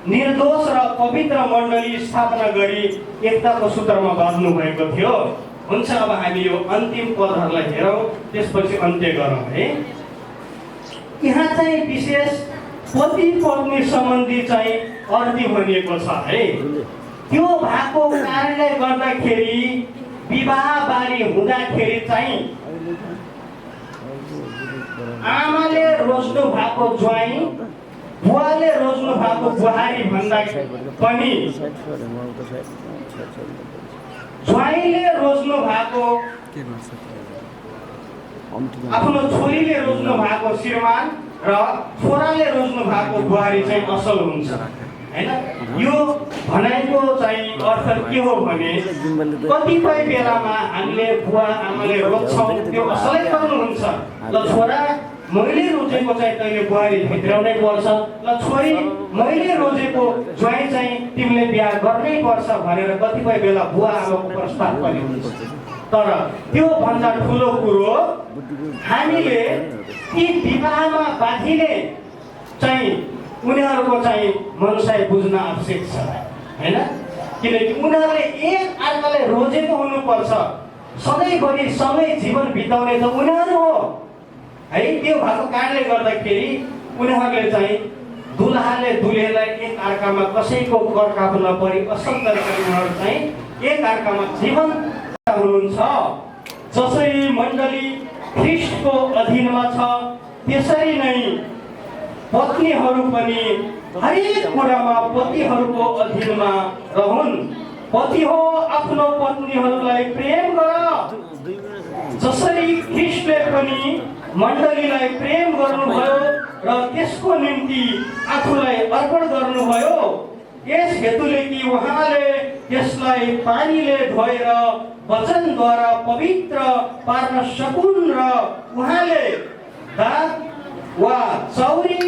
निर्दोष र पवित्र मण्डली स्थापना गरी एकताको सूत्रमा बाँध्नुभएको थियो। हुन्छ, अब हामी यो अन्तिम पदहरूलाई हेरौँ, त्यसपछि अन्त्य गरौँ है। यहाँ चाहिँ विशेष पति पत्नी सम्बन्धी चाहिँ अर्ती भनिएको छ है। त्यो भएको कारणले गर्दाखेरि विवाह बारी हुँदाखेरि चाहिँ आमाले रोज्नु भएको ज्वाइँ, बुवाले रोज्नु भएको बुहारी भन्दा पनि ज्वाइँले रोज्नु भएको, आफ्नो छोरीले रोज्नु भएको श्रीमान र छोराले रोज्नु भएको बुहारी चाहिँ असल हुन्छ हैन। यो भनाइको चाहिँ अर्थ के हो भने कतिपय बेलामा हामीले बुवा आमाले रोज्छौँ, त्यो असलै गर्नुहुन्छ। ल छोरा, मैले रोजेको चाहिँ तैँले बुहारी भित्राउनै पर्छ, ल छोरी, मैले रोजेको ज्वाइँ चाहिँ तिमीले बिहा गर्नै पर्छ भनेर कतिपय बेला बुवा आमाको प्रस्ताव पनि हुन्छ। तर त्यो भन्दा ठुलो कुरो हामीले ती विवाहमा बाँधिने चाहिँ उनीहरूको चाहिँ मनसाय बुझ्न आवश्यक छ हैन। किनकि उनीहरूले एक अर्कालाई रोजेको हुनुपर्छ, सधैँभरि सँगै जीवन बिताउने त उनीहरू हो है। त्यो भएको कारणले गर्दाखेरि उनीहरूले चाहिँ दुलहाले दुलेलाई एक अर्कामा कसैको कर काबु नपरी असल तरिकाले उनीहरू चाहिँ एक अर्कामा जीवन हुनुहुन्छ। जसरी मण्डली ख्रीष्टको अधीनमा छ, त्यसरी नै पत्नीहरू पनि हरेक कुरामा पतिहरूको अधीनमा रहन्। पति हो आफ्नो पत्नीहरूलाई प्रेम गर, जसरी ख्रीष्टले पनि मण्डलीलाई प्रेम गर्नुभयो र त्यसको निम्ति आफूलाई अर्पण गर्नुभयो। यस हेतुले कि उहाँले त्यसलाई पानीले धोएर वचनद्वारा पवित्र पार्न सकुन् र उहाँले दाग वा चौरी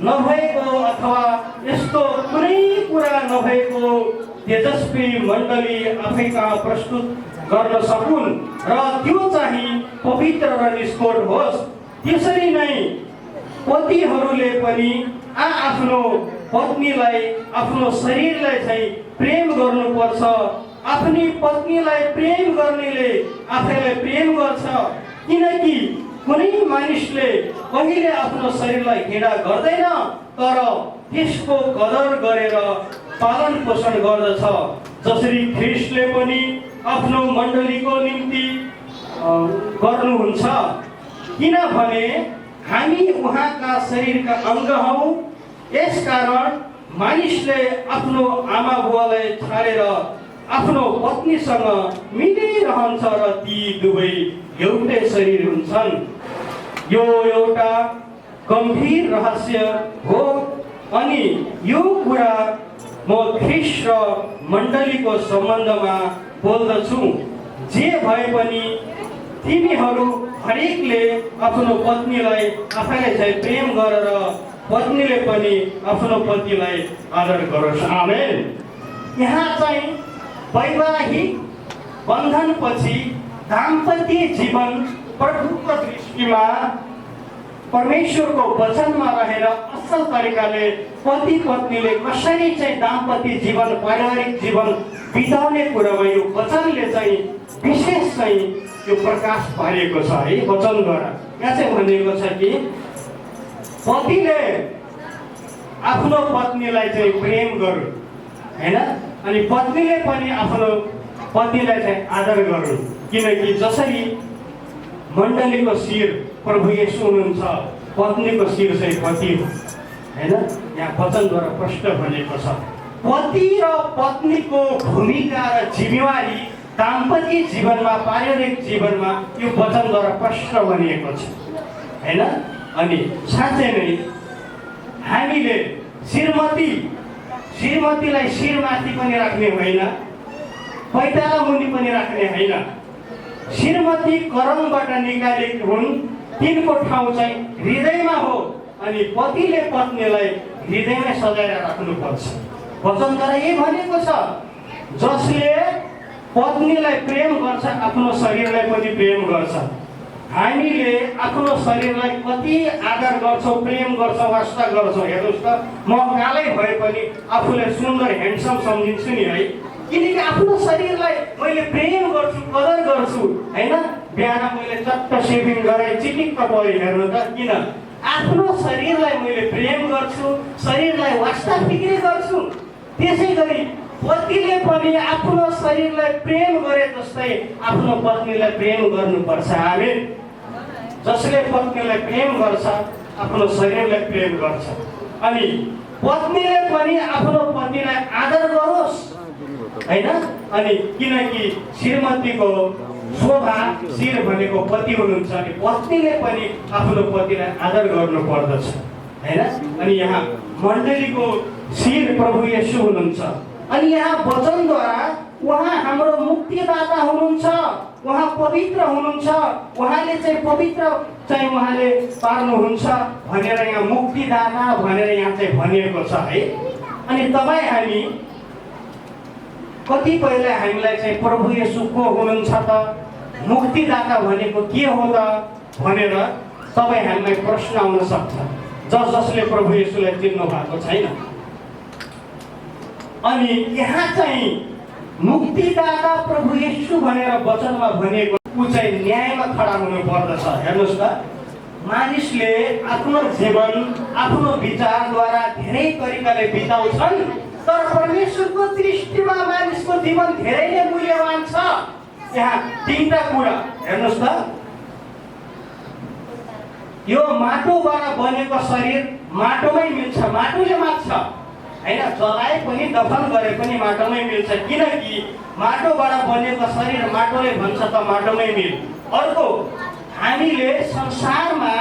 नभएको अथवा यस्तो कुनै कुरा नभएको तेजस्वी मण्डली आफै कहाँ प्रस्तुत गर्न सकुन् र त्यो चाहिँ पवित्र र निष्कोट होस्। त्यसरी नै पतिहरूले पनि आफ्नो पत्नीलाई, आफ्नो शरीरलाई चाहिँ प्रेम गर्नुपर्छ। आफ्नी पत्नीलाई प्रेम गर्नेले आफैलाई प्रेम गर्छ, किनकि कुनै मानिसले कहिले आफ्नो शरीरलाई घृणा गर्दैन, तर त्यसको कदर गरेर पालन पोषण गर्दछ। जसरी ख्रीष्टले पनि आफ्नो मण्डलीको निम्ति गर्नुहुन्छ, किनभने हामी उहाँका शरीरका अङ्ग हौ। यसकारण मानिसले आफ्नो आमा बुवालाई छाडेर आफ्नो पत्नीसँग मिलिरहन्छ र ती दुवै एउटै शरीर हुन्छन्। यो एउटा गम्भीर रहस्य हो अनि यो कुरा म ख्रीष्ट र मण्डलीको सम्बन्धमा बोल्दछु। जे भए पनि तिमीहरू हरेकले आफ्नो पत्नीलाई आफैलाई चाहिँ प्रेम गरेर पत्नीले पनि आफ्नो पतिलाई आदर गरोस्। आमेन। यहाँ चाहिँ वैवाहिक बन्धनपछि दाम्पत्य जीवन प्रभुको दृष्टिमा परमेश्वरको वचनमा रहेर असल तरिकाले पति पत्नीले कसरी चाहिँ दाम्पत्य जीवन, पारिवारिक जीवन बिताउने कुरामा यो वचनले चाहिँ विशेष चाहिँ यो प्रकाश पारेको छ है वचनद्वारा। यहाँ चाहिँ भनिएको छ कि पतिले आफ्नो पत्नीलाई चाहिँ प्रेम गरून् हैन, अनि पत्नीले पनि आफ्नो पतिलाई चाहिँ आदर गरून्। किनकि जसरी मण्डलीको शिर प्रभु येशू हुनुहुन्छ, पत्नीको शिर चाहिँ पति हो हैन। यहाँ वचनद्वारा प्रष्ट भनेको छ। पति र पत्नीको भूमिका र जिम्मेवारी दाम्पत्य जीवनमा, पारिवारिक जीवनमा यो वचनद्वारा प्रष्ट भनिएको छ हैन। अनि साँच्चै नै हामीले श्रीमतीलाई शिरमाथि पनि राख्ने होइन, पैताला मुनि पनि राख्ने होइन। श्रीमती करमबाट निकालेको हुन्, तिनको ठाउँ चाहिँ हृदयमा हो अनि पतिले पत्नीलाई हृदयमै सजाएर राख्नुपर्छ। वचनद्वारा यही भनेको छ, जसले पत्नीलाई प्रेम गर्छ आफ्नो शरीरलाई पनि प्रेम गर्छ। हामीले आफ्नो शरीरलाई कति आदर गर्छौँ, प्रेम गर्छौँ, वास्ता गर्छौँ। हेर्नुहोस् त, म कालै भए पनि आफूलाई सुन्दर ह्यान्डसम सम्झिन्छु नि है, किनकि आफ्नो शरीरलाई मैले प्रेम गर्छु, कदर गर्छु होइन। बिहान मैले चट्ट सेभिङ गराएँ, चिटिक्क पऱ्यो, हेर्नु त किन? आफ्नो शरीरलाई मैले प्रेम गर्छु, शरीरलाई वास्ता फिक्री गर्छु। त्यसै गरी पतिले पनि आफ्नो शरीरलाई प्रेम गरे जस्तै आफ्नो पत्नीलाई प्रेम गर्नुपर्छ। आमेन। जसले पत्नीलाई प्रेम गर्छ आफ्नो शरीरलाई प्रेम गर्छ। अनि पत्नीले पनि आफ्नो पतिलाई आदर गरोस् होइन। अनि किनकि श्रीमतीको शोभा, शिर भनेको पति हुनुहुन्छ, अनि पत्नीले पनि आफ्नो पतिलाई आदर गर्नु पर्दछ होइन। अनि यहाँ मण्डलीको शिर प्रभु येशू हुनुहुन्छ। अनि यहाँ वचनद्वारा उहाँ हाम्रो मुक्तिदाता हुनुहुन्छ, उहाँ पवित्र हुनुहुन्छ, उहाँले चाहिँ पवित्र चाहिँ उहाँले पार्नुहुन्छ भनेर यहाँ मुक्तिदाता भनेर यहाँ चाहिँ भनिएको छ है। अनि तपाईँ हामी कतिपयले हामीलाई चाहिँ प्रभु येशू को हुनुहुन्छ त, मुक्तिदाता भनेको के हो त भनेर तपाईँ हामीलाई प्रश्न आउन सक्छ जसले प्रभु येशूलाई चिन्नु भएको छैन। अनि यहाँ चाहिँ मुक्तिदाता प्रभु येशू भनेर वचनमा भनिएको ऊ चाहिँ न्यायमा खडा हुनु पर्दछ। हेर्नुहोस् त, मानिसले आफ्नो जीवन आफ्नो विचारद्वारा धेरै तरिकाले बिताउँछन्, तर परमेश्वरको दृष्टिमा मानिसको जीवन धेरै नै मूल्यवान छ। यहाँ तीनटा कुरा हेर्नुहोस् त, यो माटोबाट बनेको शरीर माटोमै मिल्छ, माटोले माग्छ होइन। जलाए पनि दफन गरे पनि माटोमै मिल्छ, किनकि माटोबाट बनेको शरीर माटोले भन्छ त माटोमै मिल। अर्को, हामीले संसारमा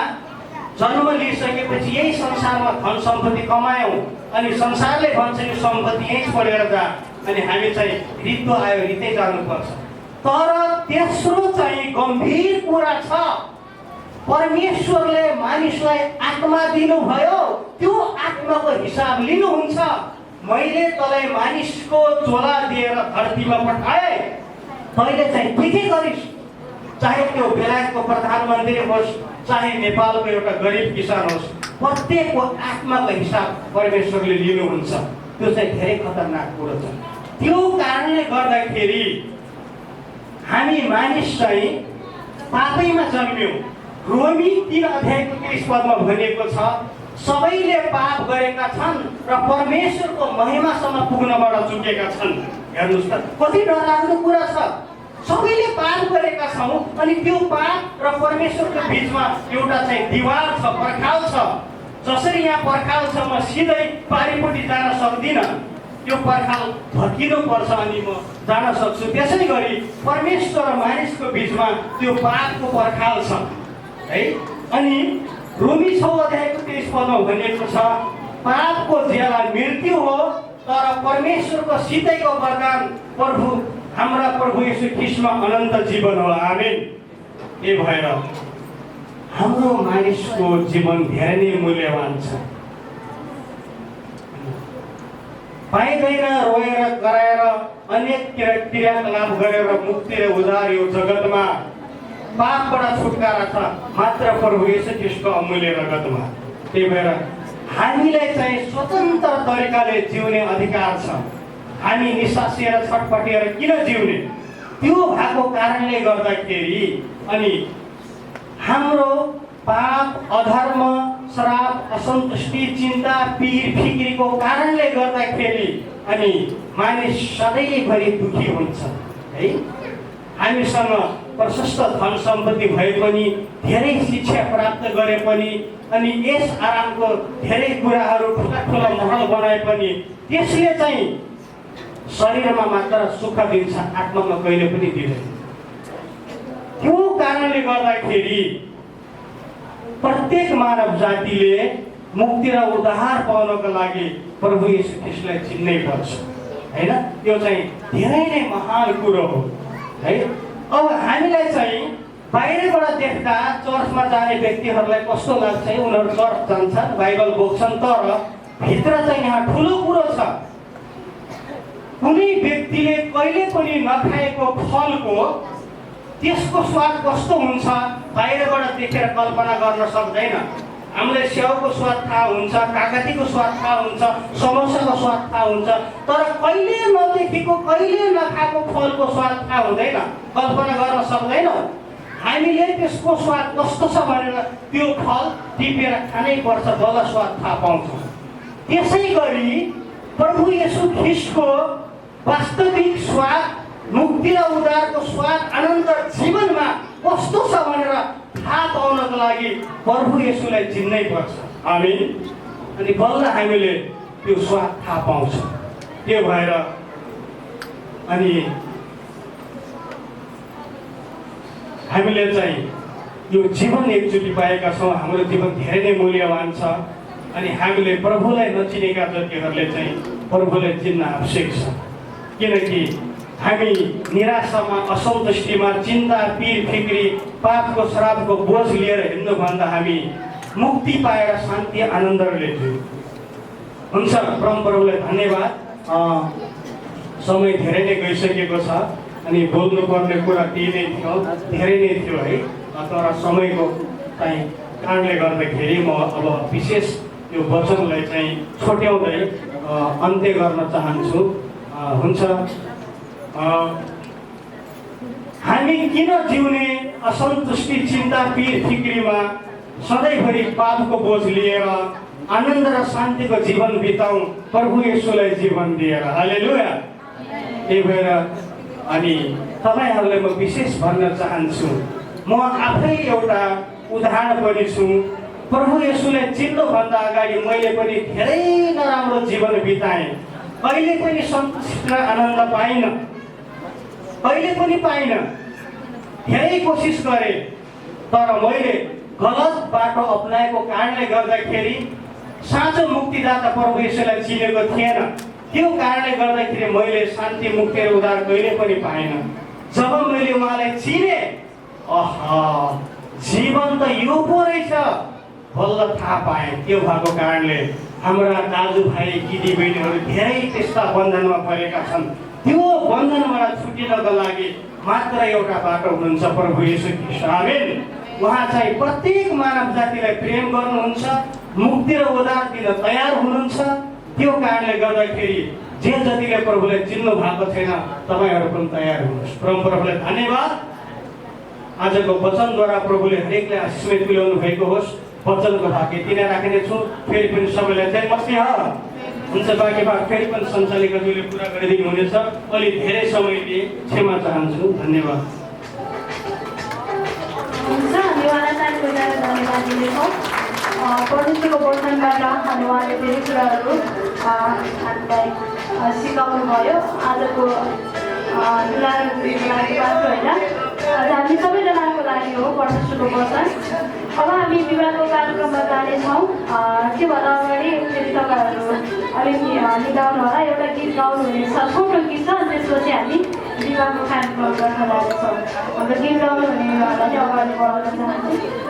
जन्म लिइसकेपछि यही संसारमा धन सम्पत्ति कमायौँ, अनि संसारले भन्छ यो सम्पत्ति यहीँ छोडेर जा, अनि हामी चाहिँ रित्तो आयो रित्तै जानुपर्छ। तर तेस्रो चाहिँ गम्भीर कुरा छ, परमेश्वरले मानिसलाई आत्मा दिनुभयो, त्यो आत्माको हिसाब लिनुहुन्छ। मैले तँलाई मानिसको चोला दिएर धरतीमा पठाएँ, तैँले चाहिँ के गरिस्, चाहे त्यो बेलायतको प्रधानमन्त्री होस्, चाहे नेपालको एउटा गरिब किसान होस्, प्रत्येकको आत्माको हिसाब परमेश्वरले लिनुहुन्छ। त्यो चाहिँ धेरै खतरनाक कुरो छ। त्यो कारणले गर्दाखेरि हामी मानिस चाहिँ पापैमा जन्म्यौँ। रोमी 3:30 भनिएको छ, सबैले पाप गरेका छन् र परमेश्वरको महिमासम्म पुग्नबाट चुकेका छन्। हेर्नुहोस् त, कति डरलाग्दो कुरा छ। सबैले पाप गरेका छौँ, अनि त्यो पाप र परमेश्वरको बिचमा एउटा चाहिँ दिवार छ, पर्खाल छ। जसरी यहाँ पर्खाल छ, म सिधै पारिपट्टि जान सक्दिनँ, त्यो पर्खाल भत्किनु पर्छ अनि म जान सक्छु। त्यसै गरी परमेश्वर र मानिसको बिचमा त्यो पापको पर्खाल छ है। अनि रोमी 6:23 भनिएको छ, पापको ज्याला मृत्यु हो, तर परमेश्वरको सिधैको वरदान प्रभु हाम्रा प्रभु येशू ख्रीष्टमा अनन्त जीवन हो। आमेन। ए भएर हाम्रो मानिसको जीवन धेरै नै मूल्यवान छ। पाइँदैन रोएर कराएर अनेक क्रियाकलाप गरेर मुक्ति र उद्धार यो जगतमा पापबाट छुटकारा छ मात्र प्रभु येशू ख्रीष्टको अमूल्य रगतमा। त्यही भएर हामीलाई चाहिँ स्वतन्त्र तरिकाले जिउने अधिकार छ। हामी निसासिएर छटपटिएर किन जिउने? त्यो भएको कारणले गर्दाखेरि अनि हाम्रो पाप, अधर्म, श्राप, असन्तुष्टि, चिन्ता, पीर फिक्रीको कारणले गर्दाखेरि अनि मानिस सधैँभरि दुखी हुन्छ है। हामीसँग प्रशस्त धन सम्पत्ति भए पनि, धेरै शिक्षा प्राप्त गरे पनि, अनि यस आरामको धेरै कुराहरू ठुला महल बनाए पनि त्यसले चाहिँ शरीरमा मात्र सुख दिन्छ, आत्मामा कहिले पनि दिँदैन। त्यो कारणले गर्दाखेरि प्रत्येक मानव जातिले मुक्ति र उद्धार पाउनको लागि प्रभु येशू ख्रीष्टलाई चिन्नै पर्छ हैन। त्यो चाहिँ धेरै नै महान कुरो हो है। अब हामीलाई चाहिँ बाहिरबाट देख्दा चर्चमा जाने व्यक्तिहरूलाई कस्तो लाग्छ? उनीहरू चर्च जान्छन्, बाइबल बोक्छन्, तर भित्र चाहिँ यहाँ ठुलो कुरो छ। कुनै व्यक्तिले कहिले पनि नखाएको फलको त्यसको स्वाद कस्तो हुन्छ बाहिरबाट देखेर कल्पना गर्न सक्दैन। हामीलाई स्याउको स्वाद थाहा हुन्छ, कागतीको स्वाद थाहा हुन्छ, समोसाको स्वाद थाहा हुन्छ, तर कहिले नदेखेको कहिले नखाएको फलको स्वाद थाहा हुँदैन, कल्पना गर्न सक्दैनौँ। हामीले त्यसको स्वाद कस्तो छ भनेर त्यो फल टिपेर खानै पर्छ, बल्ल स्वाद थाहा पाउँछौँ। त्यसै गरी प्रभु येशू ख्रीष्टको वास्तविक स्वाद, मुक्ति र उद्धारको स्वाद, अनन्त जीवनमा कस्तो छ भनेर थाहा पाउनको लागि प्रभु येशूलाई चिन्नै पर्छ। आमीन। अनि बल्ल हामीले त्यो स्वाद थाहा पाउँछौँ। त्यो भएर अनि हामीले चाहिँ यो जीवन एकचोटि पाएका छौँ। हाम्रो जीवन धेरै नै मूल्यवान छ। अनि हामीले प्रभुलाई नचिनेका जतिहरूले चाहिँ प्रभुलाई चिन्न आवश्यक छ। किनकि हामी निराशामा, असन्तुष्टिमा, चिन्ता, पीर फिक्री, पापको श्रापको बोझ लिएर हिँड्नुभन्दा हामी मुक्ति पाएर शान्ति आनन्दले लिन्छौँ। हुन्छ, परमप्रभुलाई धन्यवाद। समय धेरै नै गइसकेको छ अनि बोल्नुपर्ने कुरा त्यही नै थियो, धेरै नै थियो है। तर समयको चाहिँ कारणले गर्दाखेरि म अब विशेष यो वचनलाई चाहिँ छोट्याउँदै अन्त्य गर्न चाहन्छु। हुन्छ, हामी किन जिउने असन्तुष्टि, चिन्ता, पीर फिक्रीमा सधैँभरि पापको बोझ लिएर आनन्द र शान्तिको जीवन बिताउँ प्रभु येशूलाई जीवन दिएर। हालेलुया। त्यही भएर अनि तपाईँहरूलाई म विशेष भन्न चाहन्छु, म आफै एउटा उदाहरण पनि छु। प्रभु येशूलाई चिन्नुभन्दा अगाडि मैले पनि धेरै नराम्रो जीवन बिताएँ। कहिले पनि सन्तुष्टि र आनन्द पाइनँ, कहिले पनि पाइनँ। धेरै कोसिस गरेँ, तर मैले गलत बाटो अपनाएको कारणले गर्दाखेरि साँचो मुक्तिदाता प्रभु येशूलाई चिनेको थिएन। त्यो कारणले गर्दाखेरि मैले शान्ति, मुक्ति र उद्धार कहिले पनि पाइनँ। जब मैले उहाँलाई चिने, जीवन त यो पो रहेछ, बल्ल थाहा पाएँ। त्यो भएको कारणले हाम्रा दाजुभाइ दिदीबहिनीहरू धेरै त्यस्ता बन्धनमा परेका छन्। त्यो बन्धनबाट छुटिनको लागि मात्र एउटा बाटो हुनुहुन्छ प्रभु येशू ख्रीष्ट। आमेन। उहाँ चाहिँ प्रत्येक मानव जातिलाई प्रेम गर्नुहुन्छ, मुक्ति र उद्धार दिन तयार हुनुहुन्छ। त्यो कारणले गर्दाखेरि जे जतिले प्रभुलाई चिन्नु भएको छैन, तपाईँहरू पनि तयार हुनुहोस्। परमप्रभुलाई धन्यवाद। आजको वचनद्वारा प्रभुले हरेकलाई आशीष दिलाउनु भएको होस्। वचनको भाग यति नै राख्नेछु। फेरि पनि सबैलाई जय मसीह। हुन्छ, बाँकी भाग फेरि पनि सञ्चालिकाज्यूले पुरा गरिदिनु हुनेछ। अलि धेरै समय लिए क्षमा चाहन्छु। धन्यवाद। हुन्छ, हामी उहाँलाई टाइमको लागि धन्यवाद दिनेछौँ। परमेश्वरको वचनबाट अनि उहाँले धेरै कुराहरू हामीलाई सिकाउनु भयो। आजको लागि मात्र होइन, आज हामी सबैजनाको लागि हो परमेश्वरको वचन। अब हामी विवाहको कार्यक्रममा जानेछौँ। त्योभन्दा अगाडि फेरि तपाईँहरू अलिक मिलाउनु होला, एउटा गीत गाउनुहुनेछ, छोटो गीत छ। त्यसपछि हामी विवाहको कार्यक्रम गर्न जानेछौँ। हाम्रो गीत गाउनुहुनेहरूलाई चाहिँ अगाडि बढाउन चाहन्छु।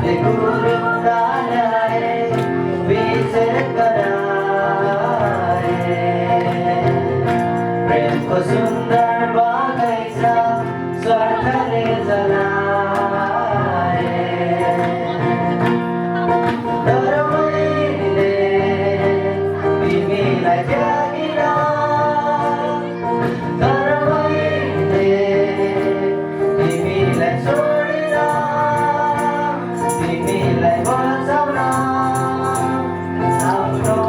आफै गुरु डालाए विजय गराए प्रेमको सुन्दर बगैँचा स्वार्थले जलाए तर मैले तिमीलाई त्यागिन तर मैले तिमीलाई छोडिन तिमीलाई बचाउन आफ्नो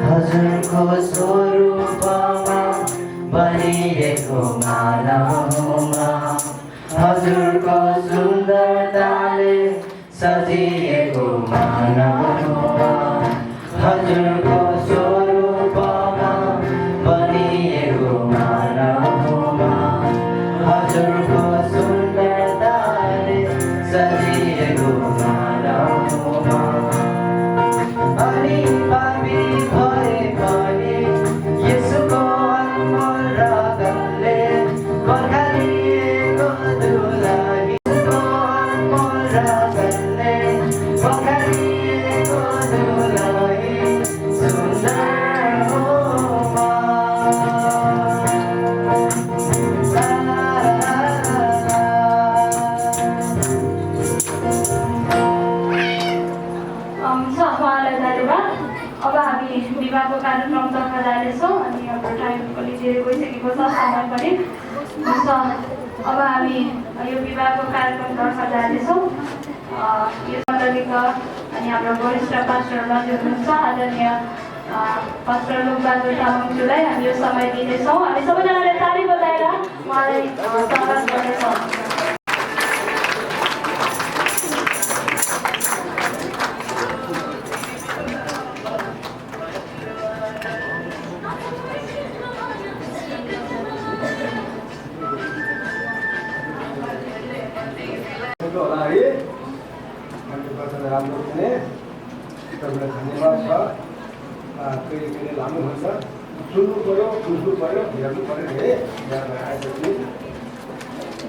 हजुरको स्वरूपमा बनिएको मानवमा हजुरको सुन्दरताले सजिएको मानवमा हजुरको स्वरूपमा बनिएको मानवमा हजुरको सुन्दरताले सजिएको मानवमा अनि पापी भए पनि यसुको अनमोल रगतले बगालिएको दुलाही यसुको अनमोल रगतले बगालिएको दुलाही सुन्दर हो उहाँलाई धन्यवाद। अब हामी विवाहको कार्यक्रमतर्फ जानेछौँ अनि हाम्रो टाइम पनि धेरै गइसकेको छ, समय पनि हुन्छ। अब हामी यो विवाहको कार्यक्रमतर्फ जानेछौँ। यो मण्डलीका अनि हाम्रो वरिष्ठ पास्टरहरू हुनुहुन्छ आदरणीय पास्टर लोकबहादुर तामाङज्यूलाई हामी यो समय दिनेछौँ। हामी सबैजनाले ताली बजाएर उहाँलाई स्वागत गर्नेछौँ। होला है मान्छे बच्चाले राम्रो हुने तपाईँलाई धन्यवाद छ। कहिले कहिले लामो हुन्छ, सुन्नु पऱ्यो, बुझ्नु पऱ्यो, हेर्नु पऱ्यो है। यहाँ आएपछि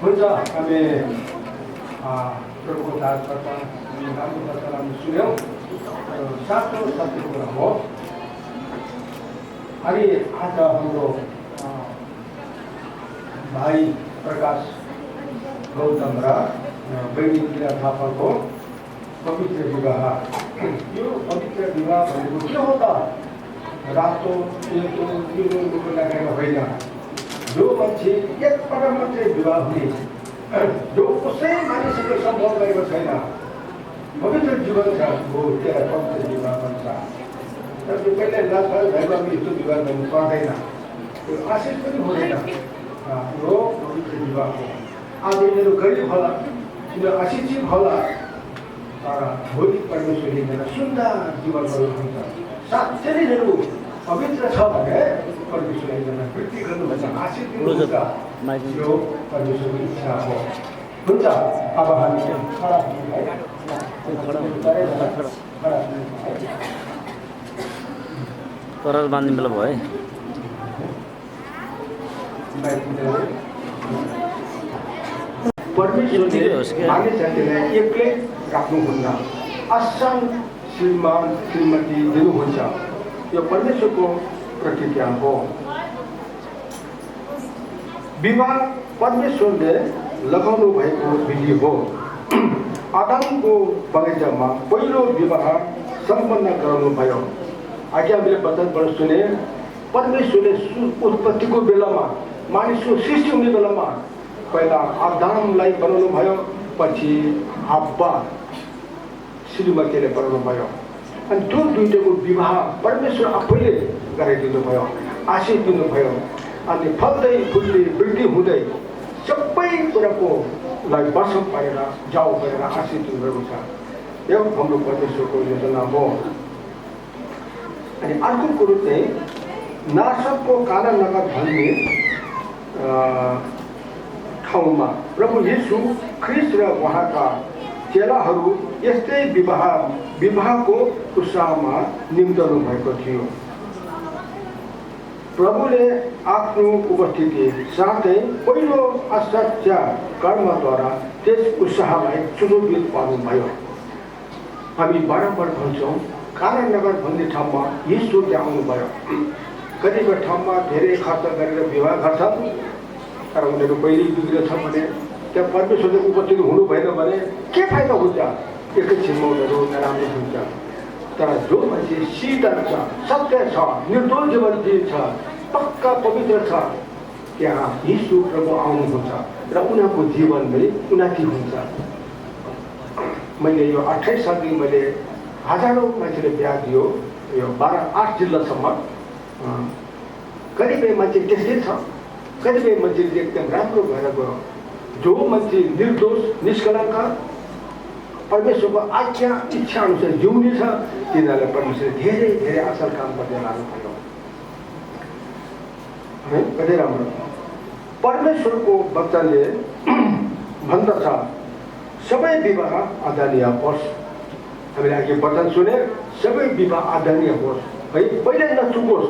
हुन्छ। हामी प्रभुको दासबाट राम्रो बच्चा हामी सुन्यौँ। साँचो सत्य कुरा हो। अनि आज हाम्रो भाइ प्रकाश गौतम र बहिनी किरा थापाको पवित्र विवाह। यो पवित्र विवाह भनेको के हो त? रातो सेतो पिरो लुगा लगाएर होइन। जो मान्छे एकपल्ट मात्रै विवाह हुने, जो कसै मानिसको सम्भव गरेको छैन, पवित्र जीवन छ हो, त्यसलाई पवित्र विवाह भन्छ। तर त्यो कहिले लाचार भएर यस्तो विवाह गर्नु पर्दैन, त्यो आशिष पनि हुँदैन। यो पवित्र विवाह हो। आज यिनीहरू गरिब होला, यिनीहरू अशिक्षित होला, तर भोलि परमेश्वरले यिनीहरूलाई सुन्दर जीवन गर्नुहुन्छ। साँच्चै नै यिनीहरू पवित्र छ भने परमेश्वरले यिनीहरूलाई वृद्धि गर्नुहुन्छ, आशिष दिनुहुन्छ। यो परमेश्वरको इच्छा हो। हुन्छ। अब हामी खडा करार बाँध्ने बेला भयो है। परमेश्वरले मानिस जातिलाई एक्लै राख्नुहुन्न, असल श्रीमान श्रीमती दिनुहुन्छ। यो परमेश्वरको प्रतिज्ञा हो। विवाह परमेश्वरले लगाउनु भएको विधि हो। आदमको बगैँचामा पहिलो विवाह सम्पन्न गराउनुभयो। अघि हामीले वचनबाट सुने, परमेश्वरले उत्पत्तिको बेलामा, मानिसको सृष्टि हुने बेलामा पहिला आदमलाई बनाउनु भयो, पछि हव्वा श्रीमतीले बनाउनु भयो। अनि त्यो दुईटाको विवाह परमेश्वर आफैले गराइदिनु भयो, आशिष दिनुभयो। अनि फल्दै फुल्दै वृद्धि हुँदै सबै कुराको लाई वर्षम पारेर जाऊ गरेर आशिष दिनुभएको छ। यो हाम्रो परमेश्वरको योजना हो। अनि अर्को कुरो चाहिँ नासकको कारण नगद भन्ने ठाउँमा प्रभु येशू ख्रिस्ट र उहाँका चेलाहरू यस्तै विवाहको उत्साहमा निम्तनु भएको थियो। प्रभुले आफ्नो उपस्थिति साथै पहिलो असाध्य कर्मद्वारा त्यस उत्साहलाई चुनौती पार्नुभयो। हामी बारम्बार भन्छौँ कारानगर भन्ने ठाउँमा यीशु त्यहाँ आउनुभयो। कतिपय ठाउँमा धेरै खर्च गरेर विवाह गर्छन् तर उनीहरू पहिले बिग्रेछ भने त्यहाँ परमेश्वरले उपस्थित हुनु भएन भने के फाइदा हुन्छ? एकैछिनमा उनीहरू नराम्रो हुन्छ। तर जो मान्छे शीतल छ, सत्य छ, निर्दोष जीवन दिन्छ, पक्का पवित्र छ, त्यहाँ यीशु प्रभु आउनुहुन्छ र उनीहरूको जीवन पनि उन्नति हुन्छ। मैले यो 28 सालदेखि मैले हजारौँ मान्छेले बिहा दियो, यो 8 जिल्लासम्म। कतिपय मान्छे त्यस्तै छ, कतिपय मान्छेले एकदम राम्रो भएर गयो। जो मान्छे निर्दोष निष्कलङ्क परमेश्वरको आज्ञा इच्छा अनुसार जिउने छ तिनीहरूलाई परमेश्वरले धेरै धेरै असल काम गर्दै लानुभयो। कति राम्रो परमेश्वरको वचनले भन्दछ सबै विवाह आदरणीय होस्। हामीले अघि वचन सुने सबै विवाह आदरणीय होस् है, पहिले नचुकोस्,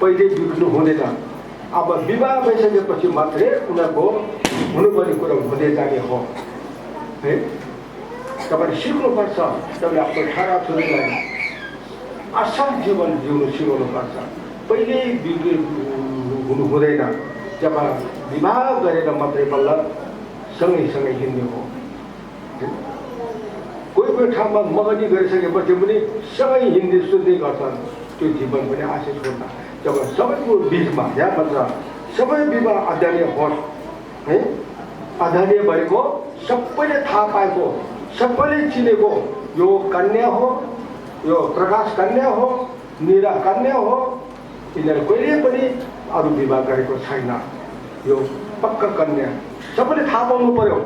पहिले बिग्नु हुँदैन। अब विवाह भइसकेपछि मात्रै उनीहरूको हुनुपर्ने कुरो हुँदै जाने हो है। तपाईँले सिक्नुपर्छ, तपाईँले आफ्नो छोरा छोरीलाई असल जीवन जिउनु सिकाउनुपर्छ। पहिले बिग्रे हुनु हुँदैन, जब विवाह गरेर मात्रै बल्ल सँगै हिँड्ने हो। कोही ठाउँमा मगनी गरिसकेपछि पनि सबै हिँड्ने सुन्दै गर्छन्, त्यो जीवन पनि आशिष हुन्छ। जब सबैको बिचमा यहाँ भन्छ सबै विवाह आदरणीय होस् है। आदरणीय भनेको सबैले थाहा पाएको, सबैले चिनेको यो कन्या हो, यो प्रकाश कन्या हो, निरा कन्या हो। यिनीहरू कहिले पनि अरू विवाह गरेको छैन, यो पक्का कन्या सबैले थाहा पाउनु पर्यो।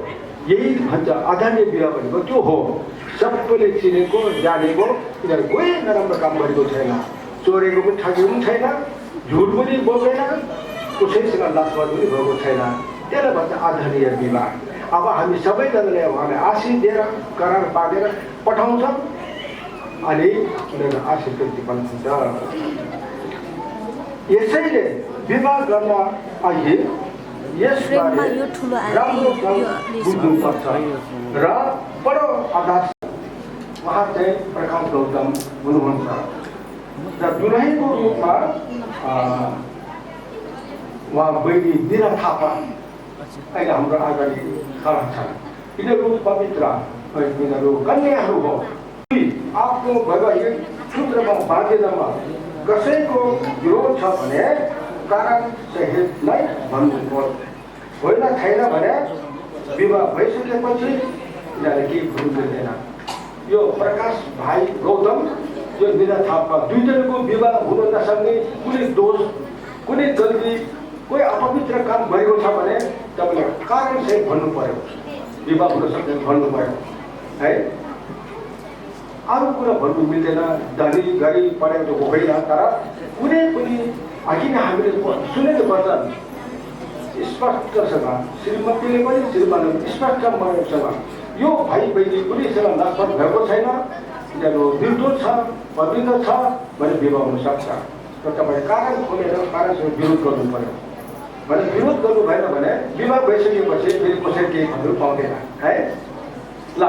यही भन्छ आदरणीय विवाह भनेको त्यो हो, सबैले चिनेको जानेको। यिनीहरू कोही नराम्रो काम गरेको छैन, चोरेको पनि ठगेको पनि छैन, झुट पनि बोल्दैन, कसैसँग लाजवाद पनि भएको छैन। त्यसलाई भन्छ आदरणीय विवाह। अब हामी सबैजनाले उहाँलाई आशिष दिएर करार पाकेर पठाउँछौँ अनि उनीहरू आशिषको जीवन हुन्छ। यसैले विवाह गर्न अघि यसबारे राम्रोसँग बुझ्नुपर्छ र बडो आधार उहाँ चाहिँ प्रकाश गौतम हुनुहुन्छ र दुलहीको रूपमा उहाँ बहिनी निरा थापा अहिले हाम्रो अगाडि खडा छन्। यिनीहरू पवित्र, यिनीहरू कन्याहरू हो। आफ्नो वैवाहिक सूत्रमा बाँधेनमा कसैको विरोध छ भने कारण सहितलाई भन्नुपर्छ, होइन छैन भने विवाह भइसकेपछि यिनीहरूले केही भुल गर्दैन। यो प्रकाश भाइ गौतम, यो निरा थापा दुईजनाको विवाह हुन नसक्ने कुनै दोष, कुनै गल्ती, कोही अपवित्र काम गरेको छ भने तपाईँले कारण सहित भन्नु पर्यो, विवाह हुन सक्दैन भन्नु पर्यो है। अरू कुरा भन्नु मिल्दैन, धनी गरिब पढेको त होइन, तर कुनै पनि अघि नै हामीले सुनेको वचन स्पष्टसँग श्रीमतीले पनि श्रीमानले स्पष्ट मसँग यो भाइ बहिनी कुनैसँग नस्पत भएको छैन, यिनीहरू निर्दोष छ, पवित्र छ भने विवाह हुन सक्छ। र तपाईँले कारण खोलेर कारणसँग विरोध गर्नु पर्यो। भने विरोध गर्नु भएन भने विवाह भइसकेपछि फेरि कसैले केही भन्नु पाउँदैन है। ल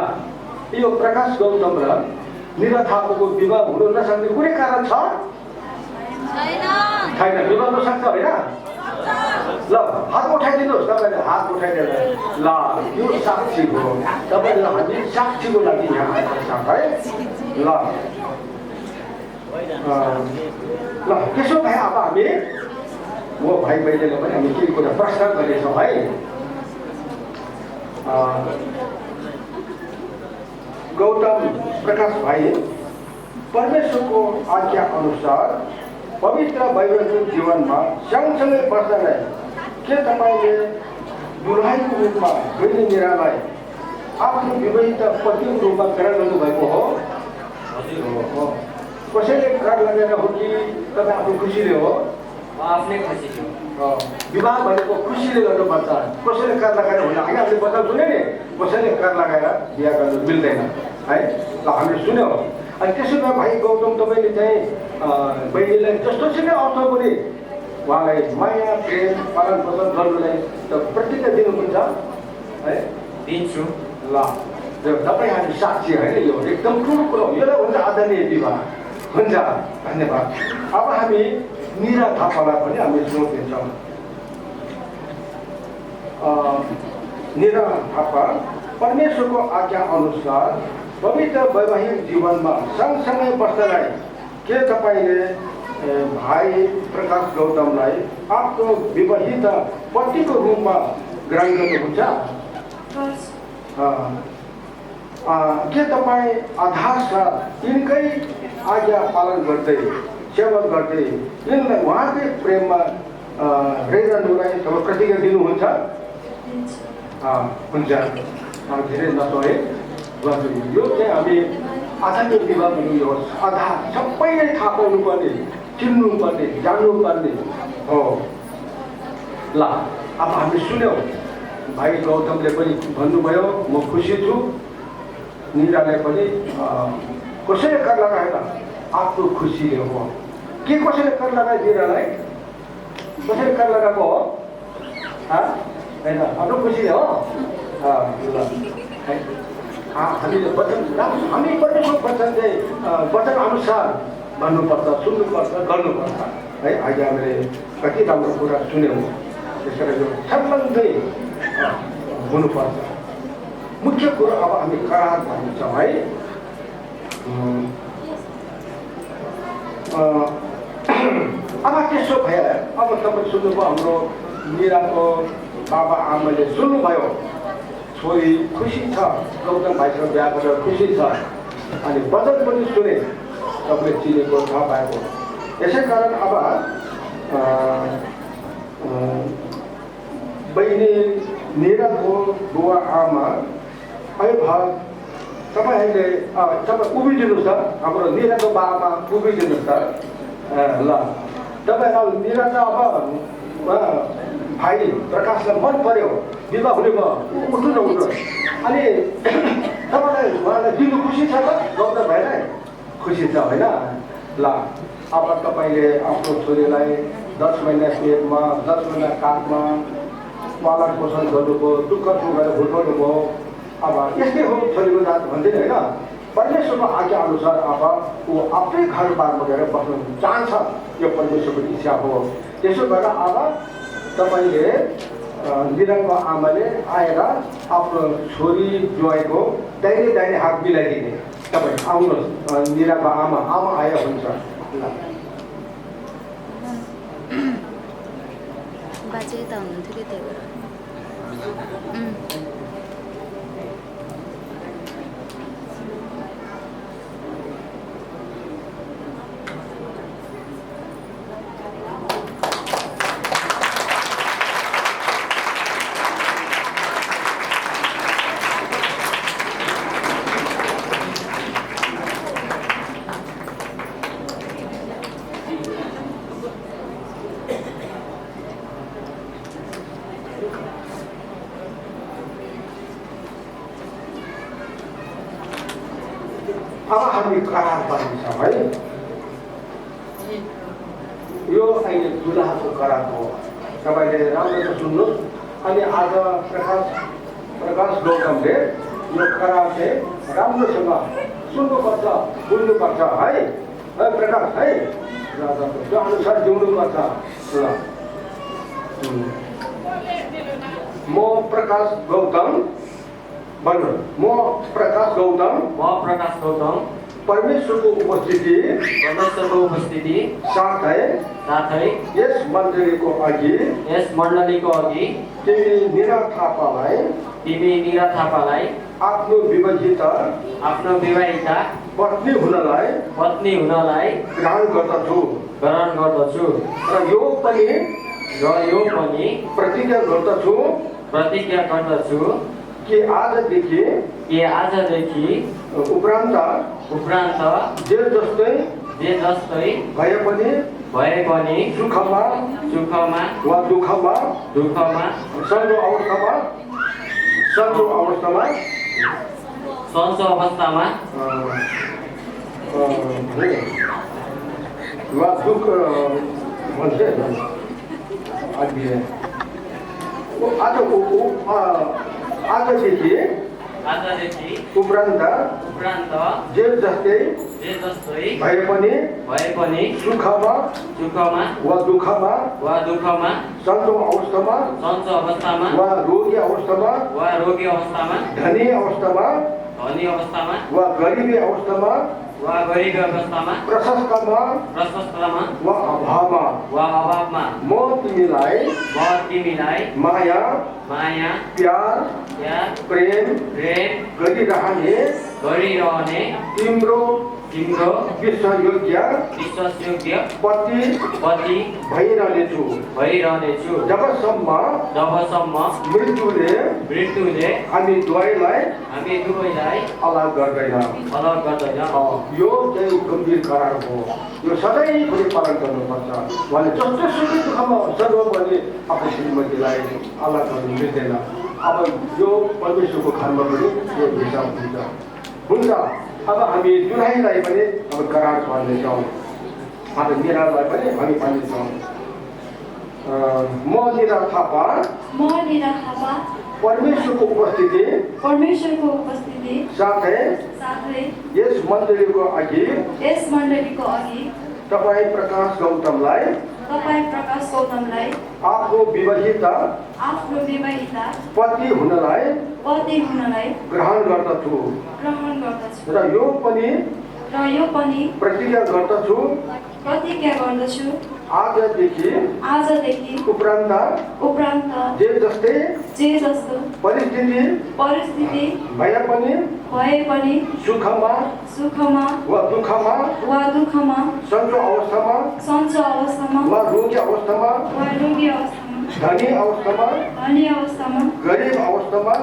यो प्रकाश गौतम र निरा थापाको विवाह हुन नसक्ने कुनै कारण छ छैन? विवाह हुन सक्छ होइन? ल हात उठाइदिनुहोस्, तपाईँले हात उठाइदिएर ल यो साक्षी हो, तपाईँले हामी साक्षीको लागि यहाँ आएका छौँ है। ल त्यसो भए अब हामी म भाइ बहिनीलाई पनि हामी केही कुरा प्रश्न गर्नेछौँ है। गौतम प्रकाश भाइ, परमेश्वरको आज्ञा अनुसार पवित्र वैवाहिक जीवनमा सँगसँगै बस्नलाई के तपाईँले दुलहीको रूपमा बहिनी निरालाई आफ्नो विवाहित पतिको रूपमा ग्रहण गर्नुभएको हो? कसैले कर लगाएर हो कि तपाईँ आफ्नो खुसीले हो? आफ्नै खुसी थियो। विवाह भनेको खुसीले गर्नुपर्छ, कसैले कर लगाएर हुन होइन। हामीले बताउ सुन्यो नि, कसैले कर लगाएर बिहा गर्नु मिल्दैन है। ल हामीले सुन्यौँ। अनि त्यसो भए भाइ गौतम तपाईँले चाहिँ बहिनीलाई जस्तोसुकै अर्थ पनि उहाँलाई माया प्रेम पालन पोषण गर्नुलाई त प्रतिज्ञा दिनुहुन्छ है। दिन्छु। ल तपाईँ हामी साक्षी होइन, यो एकदम ठुलो कुरो हो, यसलाई भन्छ आदरणीय विवाह। हुन्छ, धन्यवाद। अब हामी निरा थापालाई पनि हामी जोड दिन्छौँ। निरा थापा परमेश्वरको आज्ञा अनुसार पवित्र वैवाहिक जीवनमा सँगसँगै बस्नलाई के तपाईँले भाइ प्रकाश गौतमलाई आफ्नो विवाहित पतिको रूपमा ग्रहण गर्नुहुन्छ? के तपाईँ आधार साथ यिनकै आज्ञा पालन गर्दै सेवा गर्दै यिनलाई उहाँकै प्रेममा रहिरहनुलाई तपाईँ प्रतिज्ञा दिनुहुन्छ? हुन्छ, धेरै नसोहे यो चाहिँ हामी आधारको विवाह भन्नु हो। आधार सबैले थाहा पाउनुपर्ने, चिन्नुपर्ने, जान्नुपर्ने हो। ल अब हामी सुन्यौँ, भाइ गौतमले पनि भन्नुभयो म खुसी छु, निराले पनि कसैले कर लगाएन, आफ्नो खुसीले हो। के कसैले कर लगाए निरालाई? कसैले कर लगाएको हो? होइन, आफ्नो खुसीले हो। हामीले वचन हामी परमेश्वरको वचन चाहिँ वचन अनुसार भन्नुपर्छ, सुन्नुपर्छ, गर्नुपर्छ है। आज हामीले कति राम्रो कुरा सुन्यौँ, त्यस कारण यो सम्बन्धै हुनुपर्छ। मुख्य कुरो अब हामी करार भन्छौँ है। अब त्यसो भए अब तपाईँ सुन्नुभयो, हाम्रो मिराको बाबा आमाले सुन्नुभयो, छोरी खुसी छ, गौतम भाइसँग बिहा गरेर खुसी छ, अनि वचन पनि सुने, तपाईँले चिनेको थाहा पाएको। यसै कारण अब बहिनी निराको बुवा आमा अभिभावक तपाईँहरूले तपाईँ उभिदिनुहोस् त, हाम्रो निराको बाबामा उभिदिनुहोस् त। ल तपाईँ निरा त अब भाइ प्रकाशलाई मन पर्यो, विवाह हुने भयो, उठ्नु न उठ्नु। अनि तपाईँलाई उहाँलाई दिनु खुसी छ त? गौतम भाइलाई खुसी छ होइन? ल अब तपाईँले आफ्नो छोरीलाई 10 महिना पेटमा 10 महिना काखमा पालन पोषण गर्नुभयो, दुःख सुख गरेर हुर्काउनु भयो। अब यस्तै हो छोरीको जात भन्दैन होइन? परमेश्वरको आज्ञा अनुसार अब ऊ आफ्नै घरबारमा गएर बस्नु चाहन्छ, यो परमेश्वरको इच्छा हो। त्यसो भएर अब तपाईँले निराको आमाले आएर आफ्नो छोरी ज्वाइँको दाहिने हात मिलाइदिने। तपाईँ आउनुहोस्, निराको आमा आयो हुन्छ। ल बाजे त हुनुहुन्थ्यो कि त्यही अब हामी करार गर्नेछौँ है। यो अहिले दुलहाको करार हो, तपाईँले राम्रो सुन्नुहोस्। अनि आज प्रकाश गौतमले यो करार चाहिँ राम्रोसँग सुन्नुपर्छ, बुझ्नुपर्छ है। प्रकाश है, त्यो अनुसार जिउनुपर्छ। ल म प्रकाश गौतम भन्नु, म प्रकाश गौतम परमेश्वरको उपस्थिति साथै यस मण्डलीको अघि तिमी निरा थापालाई आफ्नो विवाहिता पत्नी हुनलाई ग्रहण गर्दछु र यो पनि प्रतिज्ञा गर्दछु कि आजदेखि उपरान्त जे जस्तै भए पनि सुखमा वा दुःखमा सन्चो अवस्थामा वा दुःख भन्छ आज आजदेखि उपरान्त जे जस्तै भए पनि सुखमा वा दुःखमा सन्चो अवस्थामा वा रोगी अवस्थामा धनी अवस्थामा वा गरिबी अवस्थामा प्रशस्तमा वा अभावमा म तिमीलाई माया प्यार प्रेम गरिरहने तिम्रो विश्वयोग्य पति भइरहनेछु जबसम्म मृत्युले हामी दुवैलाई अलग गर्दैन। यो चाहिँ गम्भीर करार हो। यो सधैँभरि पालन गर्नुपर्छ। उहाँले जस्तोसुकै दुःखमा सर्व पनि आफ्नो श्रीमतीलाई अलग गर्नु मिल्दैन। अब यो परमेश्वरको घरमा पनि यो हिसाब हुन्छ। अब हामी जुनाईलाई पनि अब करार पार्नेछौँ। अब मीरालाई पनि हामी पार्नेछौँ। म निरा थापा परमेश्वरको उपस्थिति साथै यस मण्डलीको अघि तपाईँ प्रकाश गौतमलाई आफ्नो विवाहिता पति हुनलाई ग्रहण गर्दछु र यो पनि प्रतिज्ञा गर्दछु आजदेखि उपरान्त जे जस्तो परिस्थिति भए पनि सुखमा वा दुःखमा सन्चो अवस्थामा वा रोगी अवस्थामा धनी अवस्थामा गरिब अवस्थामा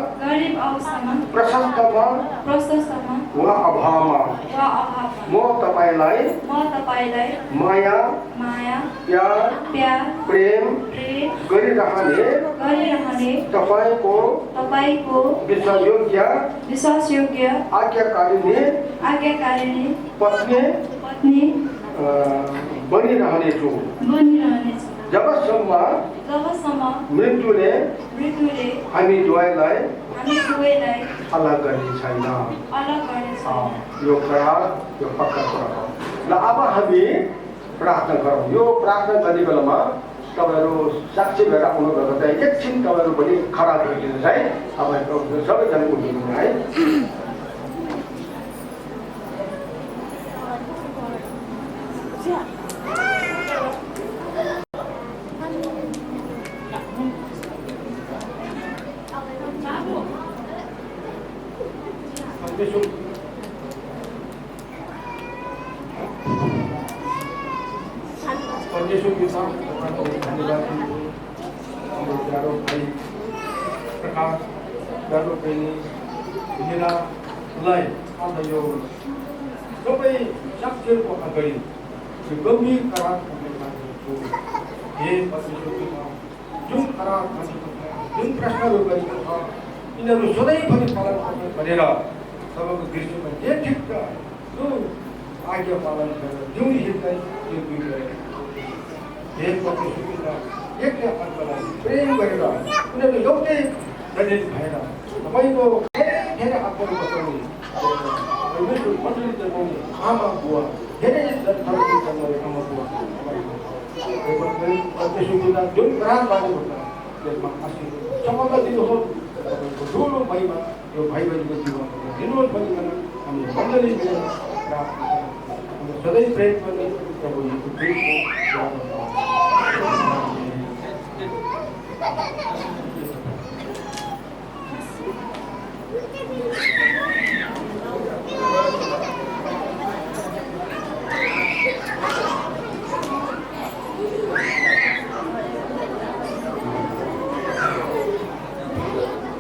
प्रशस्तमा वा अभावमा म तपाईलाई माया प्यार प्रेम गरिरहने तपाईको विश्वासयोग्य आज्ञाकारिणी पत्नी बनिरहनेछु जबसम्म मृत्युले हामी दुवैलाई अलग गर्ने छैन। यो करार यो पक्का कुरा हो। ल अब हामी प्रार्थना गरौँ। यो प्रार्थना गर्ने बेलामा तपाईँहरू साक्षी भएर आउनुभएको चाहिँ एकछिन तपाईँहरू पनि खडा गरिदिनुहोस् है। अब सबैजना उठ्नु है। परमेश्वर के साथ धन्यवाद हाम्रो प्यारो भाइ प्रकाश प्यारो बहिनी मीरालाई आज यो सबै साक्षीहरूको अगाडि यो गम्भीर करार हे परमेश्वर जुन करार जुन प्रश्नहरू गरेको छ यिनीहरू सधैँभरि पालन गर्नु भनेर सबैको दृष्टिमा जे ठिक छ जो आज्ञा पालन गरेर जुन हितलाई त्यो दुई हे परमेश्वर एकले अर्कालाई प्रेम गरेर उनीहरू एउटै दलित भएर तपाईँको धेरै आत्माले बचाउने परमेश्वर मण्डली जन्माउने आमा बुवा धेरै जन्माउने आमा बुवा परमेश्वर जुन करार बाँधेको छ त्यसमा आशीर्वाद सफलता दिनुहोस्। तपाईँको ठुलो भाइमा यो भाइ बहिनीको जीवनमा दिनुहोस् भनिकन हामी मण्डली मिलेर प्रार्थना गर्छौँ। सधैँ प्रेम गर्ने प्रभुको प्रेमको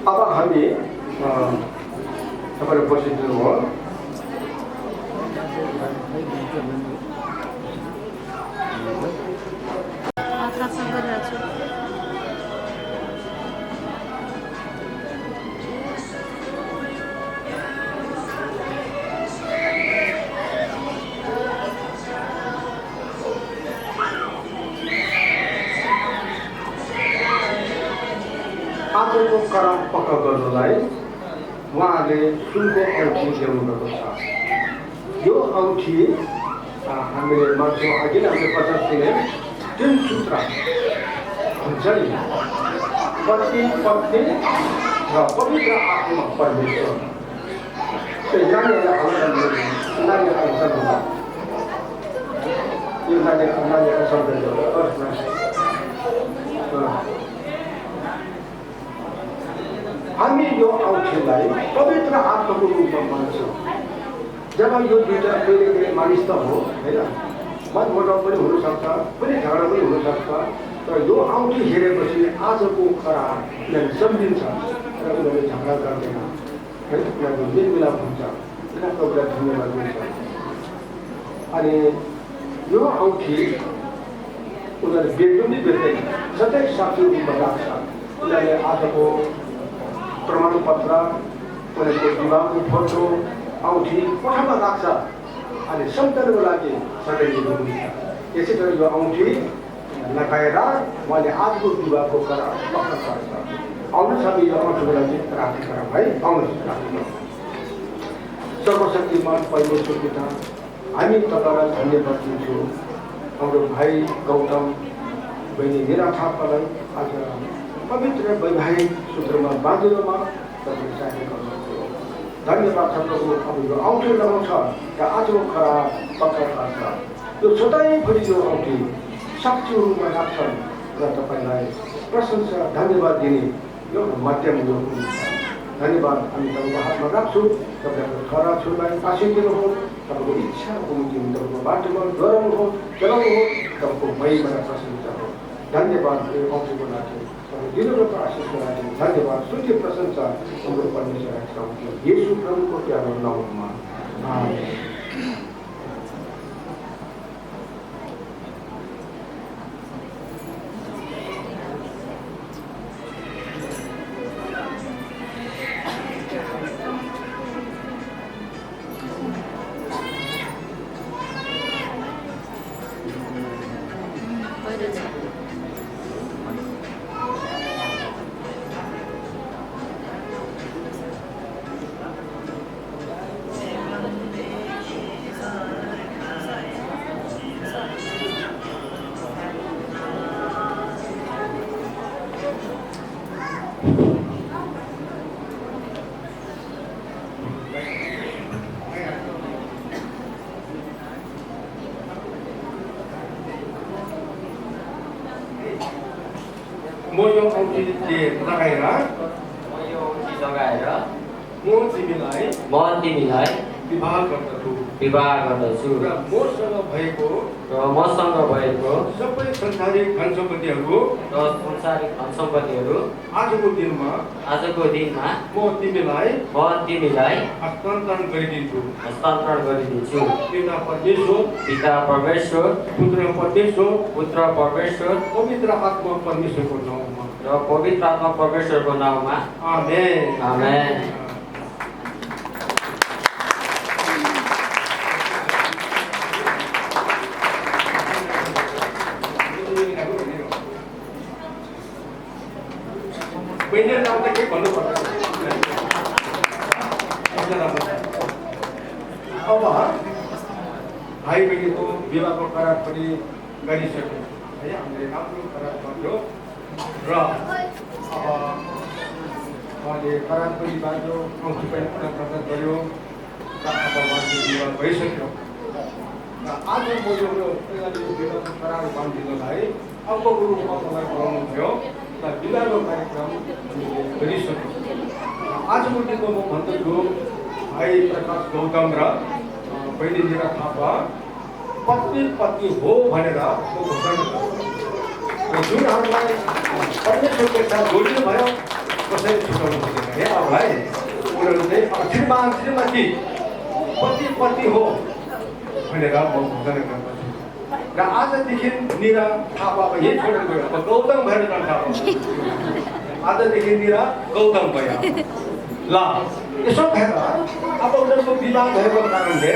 अब हामी तपाईँले बसिदिनु हो। आजको करार पक्का गर्नलाई उहाँले सुनको औँठी ल्याउनुभएको छ। यो औँठी हामीले मान्छौँ अघि नै हामीले प्रचार दिने 3 सूत्र हुन्छ नि, पति पत्नी र पवित्र आत्मा परमेश्वर। त्यो नानीहरूलाई यो नानीको शब्द हामी यो औँठीलाई पवित्र आत्माको रूपमा मान्छौँ। जब यो दुईवटा कहिले मानिस त हो होइन, मतमोटाउ पनि हुनसक्छ, पनि झगडा पनि हुनसक्छ, तर यो औँठी हेरेपछि आजको करार उनीहरूले सम्झिन्छ र उनीहरूले झगडा गर्दैन है, उनीहरूको मेलमिलाप हुन्छ, उनीहरूको कुरा धन्यवाद दिन्छ। अनि यो औँठी उनीहरूले बेच्नु पनि बेच्दैन, सधैँ साक्षी रूपमा राख्छ। उनीहरूले आजको प्रमाणपत्र, उनीहरूको विवाहको फोटो औँठी कोठामा राख्छ अनि सन्तानको लागि सधैँ दिनुहुन्छ। यसै गरी यो औँठी लगाएर उहाँले आजको विवाहको करार पक्का गर्छ। आउनुहोस् हामी यो औँठीको लागि प्रार्थना गरौँ है। आउनुहोस् प्रार्थना। सर्वशक्तिमान परमेश्वर पिता, हामी तपाईँलाई धन्यवाद दिन्छौँ। हाम्रो भाइ गौतम, बहिनी निरा थापालाई आज पवित्र वैवाहिक सूत्रमा बाँधिनुमा तपाईँले सहायता गर्नुभयो। धन्यवाद छ प्रभु। अब यो औँठी लगाउँछ र आजको खराब पक्का गर्छ। यो सधैँभरि यो औँठी साक्षी रूपमा राख्छन् र तपाईँलाई प्रशंसा धन्यवाद दिने यो माध्यम यो हुनुहुन्छ। धन्यवाद हामी तपाईँको हातमा राख्छौँ। तपाईँको छोरा छोरीलाई आशिष दिनुहोस्, तपाईँको इच्छाको निम्ति तपाईँको बाटोमा गराउनुहोस्, चलाउनुहोस्, तपाईँको महिमा प्रशंसा हो। धन्यवाद यो औँठीको लागि, दिनको आशिषको लागि धन्यवाद। स्तुति प्रशंसा हाम्रो परमेश्वरलाई चाहन्छु येशू प्रभुको प्यारो नाममा आमेन। म यो औँठी लगाएर म तिमीलाई विवाह गर्दछु र मसँग भएको सबै संसारिक धन सम्पत्तिहरू आजको दिनमा म तिमीलाई हस्तान्तरण गरिदिन्छु। पिता परमेश्वर, पुत्र परमेश्वर, पवित्र आत्मा परमेश्वरको नाममा आमेन। आमेन। बहिनीले नाम त के भन्नु पर्छ। अब भाइ बहिनीको विवाहको करार पनि गरिसक्यो है, हामीले राम्रो करार गर्यो र अब उहाँले करार पनि बाँध्यो, औँठी पनि पुनः प्रकट गर्यो र अब उहाँको विवाह भइसक्यो। र आज म यो विवाहको करार बाँधिनुलाई अबको रूपमा मलाई बोलाउनु भयो र विवाहको कार्यक्रम गरिसक्यो। आजको दिनको म भन्दछु भाइ प्रकाश गौतम र बहिनी निरा थापा पत्नी हो भनेर म घोषणा गर्छु। र जुनहरूलाई परमेश्वरको साथ जोडिनु भयो कसैले छुटाउनु पर्दैन है। अब भाइ उनीहरू चाहिँ अब श्रीमान श्रीमती पति हो भनेर म घोषणा गर्छु। र आजदेखि निरा थापा यही छोडेर गयो, अब गौतम भएर जान्छ। आजदेखि निरा गौतम भयो। ल यसो भएर अब उनीहरूको विवाह भएको कारणले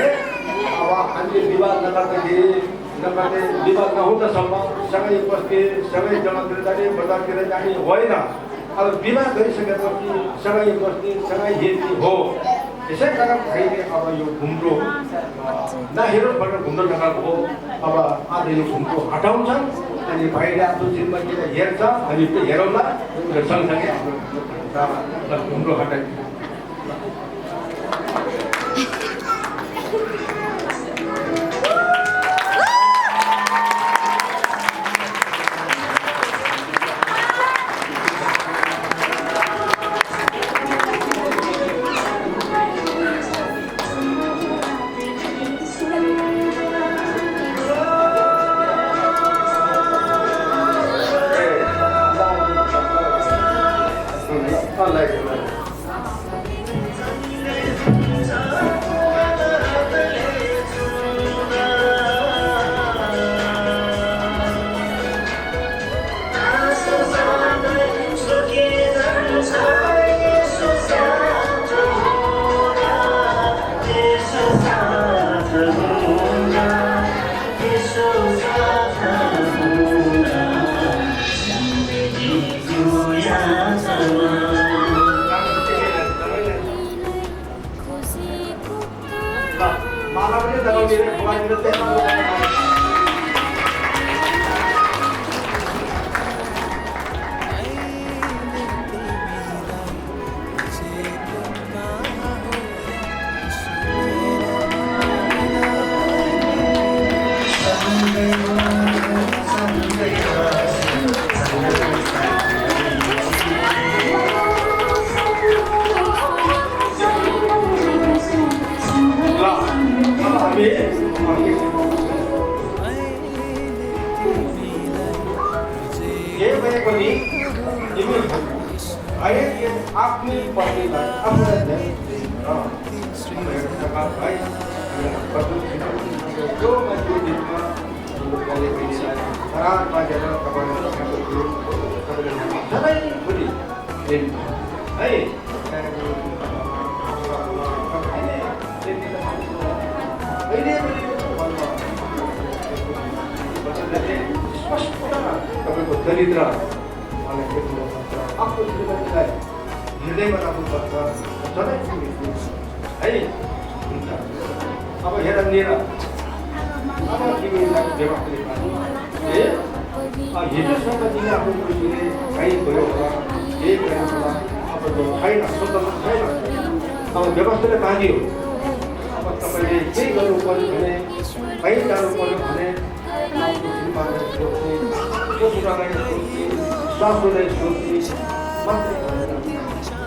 अब हामीले विवाह नगर्दाखेरि विवाह नहुँदासम्म सँगै बस्ने, सँगै जग्गातिर जाने, बजारतिर जाने होइन। अब विवाह गरिसकेपछि सँगै बस्ने सँगै हिँड्ने हो। यसै कारण भाइले अब यो घुम्रो नहेर्नुपर्ने घुम्रो लगाएको हो। अब आज यो घुम्रो हटाउँछन् अनि भाइले आफ्नो जिन्दगीलाई हेर्छ अनि त्यो हेरौँला र सँगसँगै हाम्रो घुम्रो हटाइन्छ। दरिद्र आफ्नो जीवनलाई हृदयमा राख्नुपर्छ सधैँ है। हुन्छ अब हेर लिएर अब तिमीलाई व्यवस्थित हिजोसम्म तिमी आफ्नो खुसीले कहीँ गयो होला यही गयो होला अब छैन स्वतन्त्र छैन। अब व्यवस्थाले बाँधियो। अब तपाईँले केही गर्नु पऱ्यो भने कहीँ जानु पऱ्यो भने स्वास्थ्यलाई सोच्ने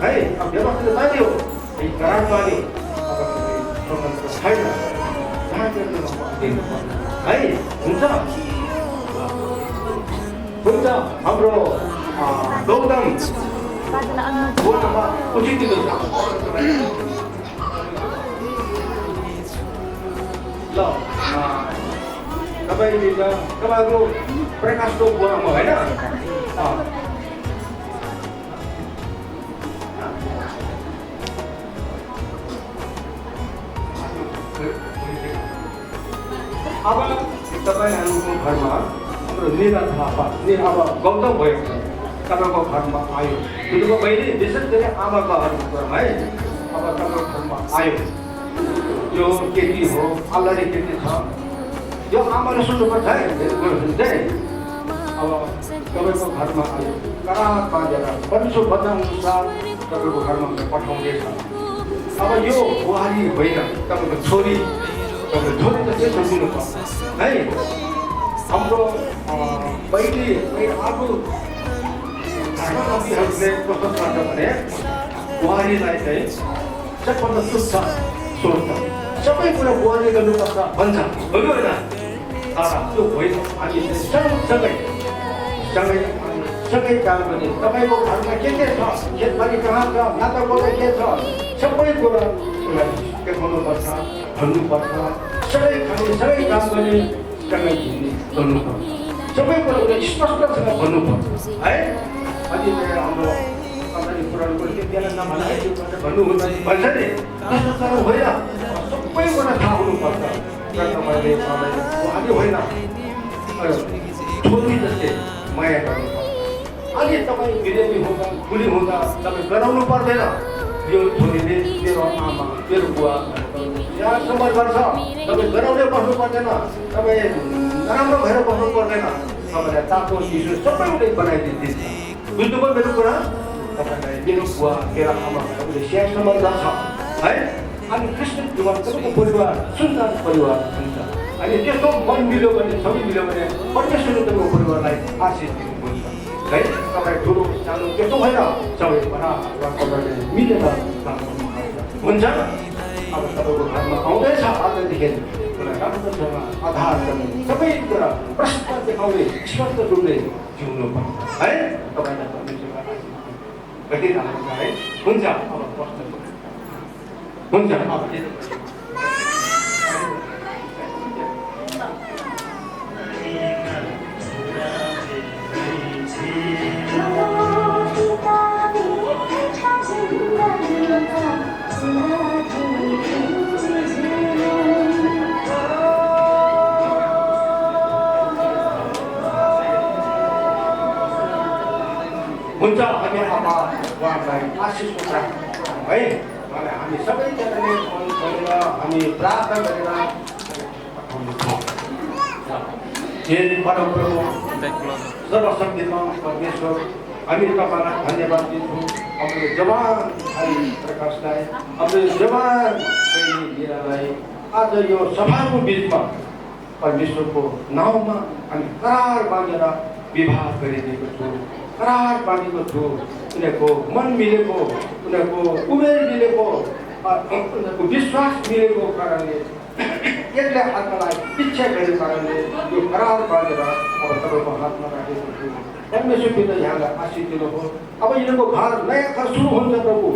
है। अब व्यवस्थाले बाँध्यो करार बाँध्यो। अब स्वतन्त्र छैन है। हुन्छ हुन्छ हाम्रो गौतम बोल्नमा उचित दिनु ल। तपाईँले त तपाईँको प्रकाशको बुवामा होइन अब तपाईँहरूको घरमा हाम्रो निरा थापा अब गौतम भयो तपाईँको घरमा आयो। बुझ्नुभयो बहिनी? विशेष गरी आमाको घरमा है। अब तपाईँको घरमा आयो यो केटी हो अल्लाहले केटी छ यो आमाले सुन्नुपर्छ है। चाहिँ अब तपाईँको घरमा आयो करार बाँधेर पन्चो बचाउनुसार तपाईँको घरमा पठाउँदैछ। अब यो बुहारी होइन तपाईँको छोरी। तपाईँको छोरी त के बुझ्नुपर्छ है। हाम्रो पहिले आफू धर्मपन्थीहरूले कस्तो गर्छ भने बुहारीलाई चाहिँ सबभन्दा तुच्छ सोच्छ। सबै कुरा बुहारी गर्नुपर्छ भन्छ हो कि होइन? त्यो होइन। हामी सँगै काम गर्ने। तपाईँको घरमा के छ खेतबारी कहाँ छ नाता गोता के छ सबै कुरा देखाउनुपर्छ भन्नुपर्छ। सँगै खाने सँगै काम गर्ने सँगै हिँड्ने गर्नुपर्छ। सबै कुरा उसले स्पष्टसँग भन्नुपर्छ है। अनि हाम्रो तपाईँले पुरानो कुरो के बिहान नभन है भन्नु हुँदैन भन्छ नि त्यस्तो तर होइन। सबै कुरा थाहा हुनुपर्छ र तपाईँले उहाँले होइन छोरी जस्तै माया गर्नुपर्छ। अनि तपाईँ बिरामी हुँदा बुढी हुँदा तपाईँ गराउनु पर्दैन। यो छोरीले मेरो आमा मेरो बुवा यहाँसम्म गर्छ, तपाईँ गराउँदै बस्नु पर्दैन, तपाईँ नराम्रो भएर बस्नु पर्दैन। तपाईँलाई तातो चिसो सबै उसले बनाइदिन्छ। बुझ्नुभयो मेरो कुरा? तपाईँलाई मेरो बुवा मेरो आमा तपाईँले स्याहारसम्म गर्छ है। अनि क्रिस्चियन जीवन तपाईँको परिवार सुन्दर परिवार हुन्छ। अनि त्यस्तो मन मिल्यो भने सबै मिल्यो भने परमेश्वरले तपाईँको परिवारलाई आशिष दिनुहुन्छ है। तपाईँ ठुलो सानो त्यस्तो भएन, सबै बराबर तपाईँले मिलेर हुन्छ। अब तपाईँको घरमा आउँदैछ आजदेखि राम्रोसँग आधार गर्ने सबै कुरा प्रश्न देखाउने स्पष्ट रूपले जिउनु पर्छ है। तपाईँलाई परमेश्वरलाई घटिरहनु छ है। हुन्छ अब प्रश्न हुन्छ। अब हुन्छ। हामी अब उहाँलाई आशिष प्रार्थना है। उहाँलाई हामी सबैजनाले मन खोलेर हामी प्रार्थना गरेर हे परमप्रभु सर्वशक्तिमान परमेश्वर, हामी तपाईँलाई धन्यवाद दिन्छौँ। हाम्रो जवान भाइ प्रकाशलाई, हाम्रो जवान बहिनी मीरालाई आज यो सभाको बिचमा परमेश्वरको नाउँमा हामी करार बाँधेर विवाह गरिदिएको छौँ। करार बाँधेको छु। उनीहरूको मन मिलेको, उनीहरूको उमेर मिलेको, उनीहरूको विश्वास मिलेको कारणले एकले आत्मालाई इच्छा गरेको कारणले यो करार बाँधेर अब तपाईँको हातमा राखेको छु। परमेश्वर पिता यहाँलाई आशिष दिनुभयो। अब यिनीहरूको घर नयाँ घर सुरु हुन्छ प्रभु।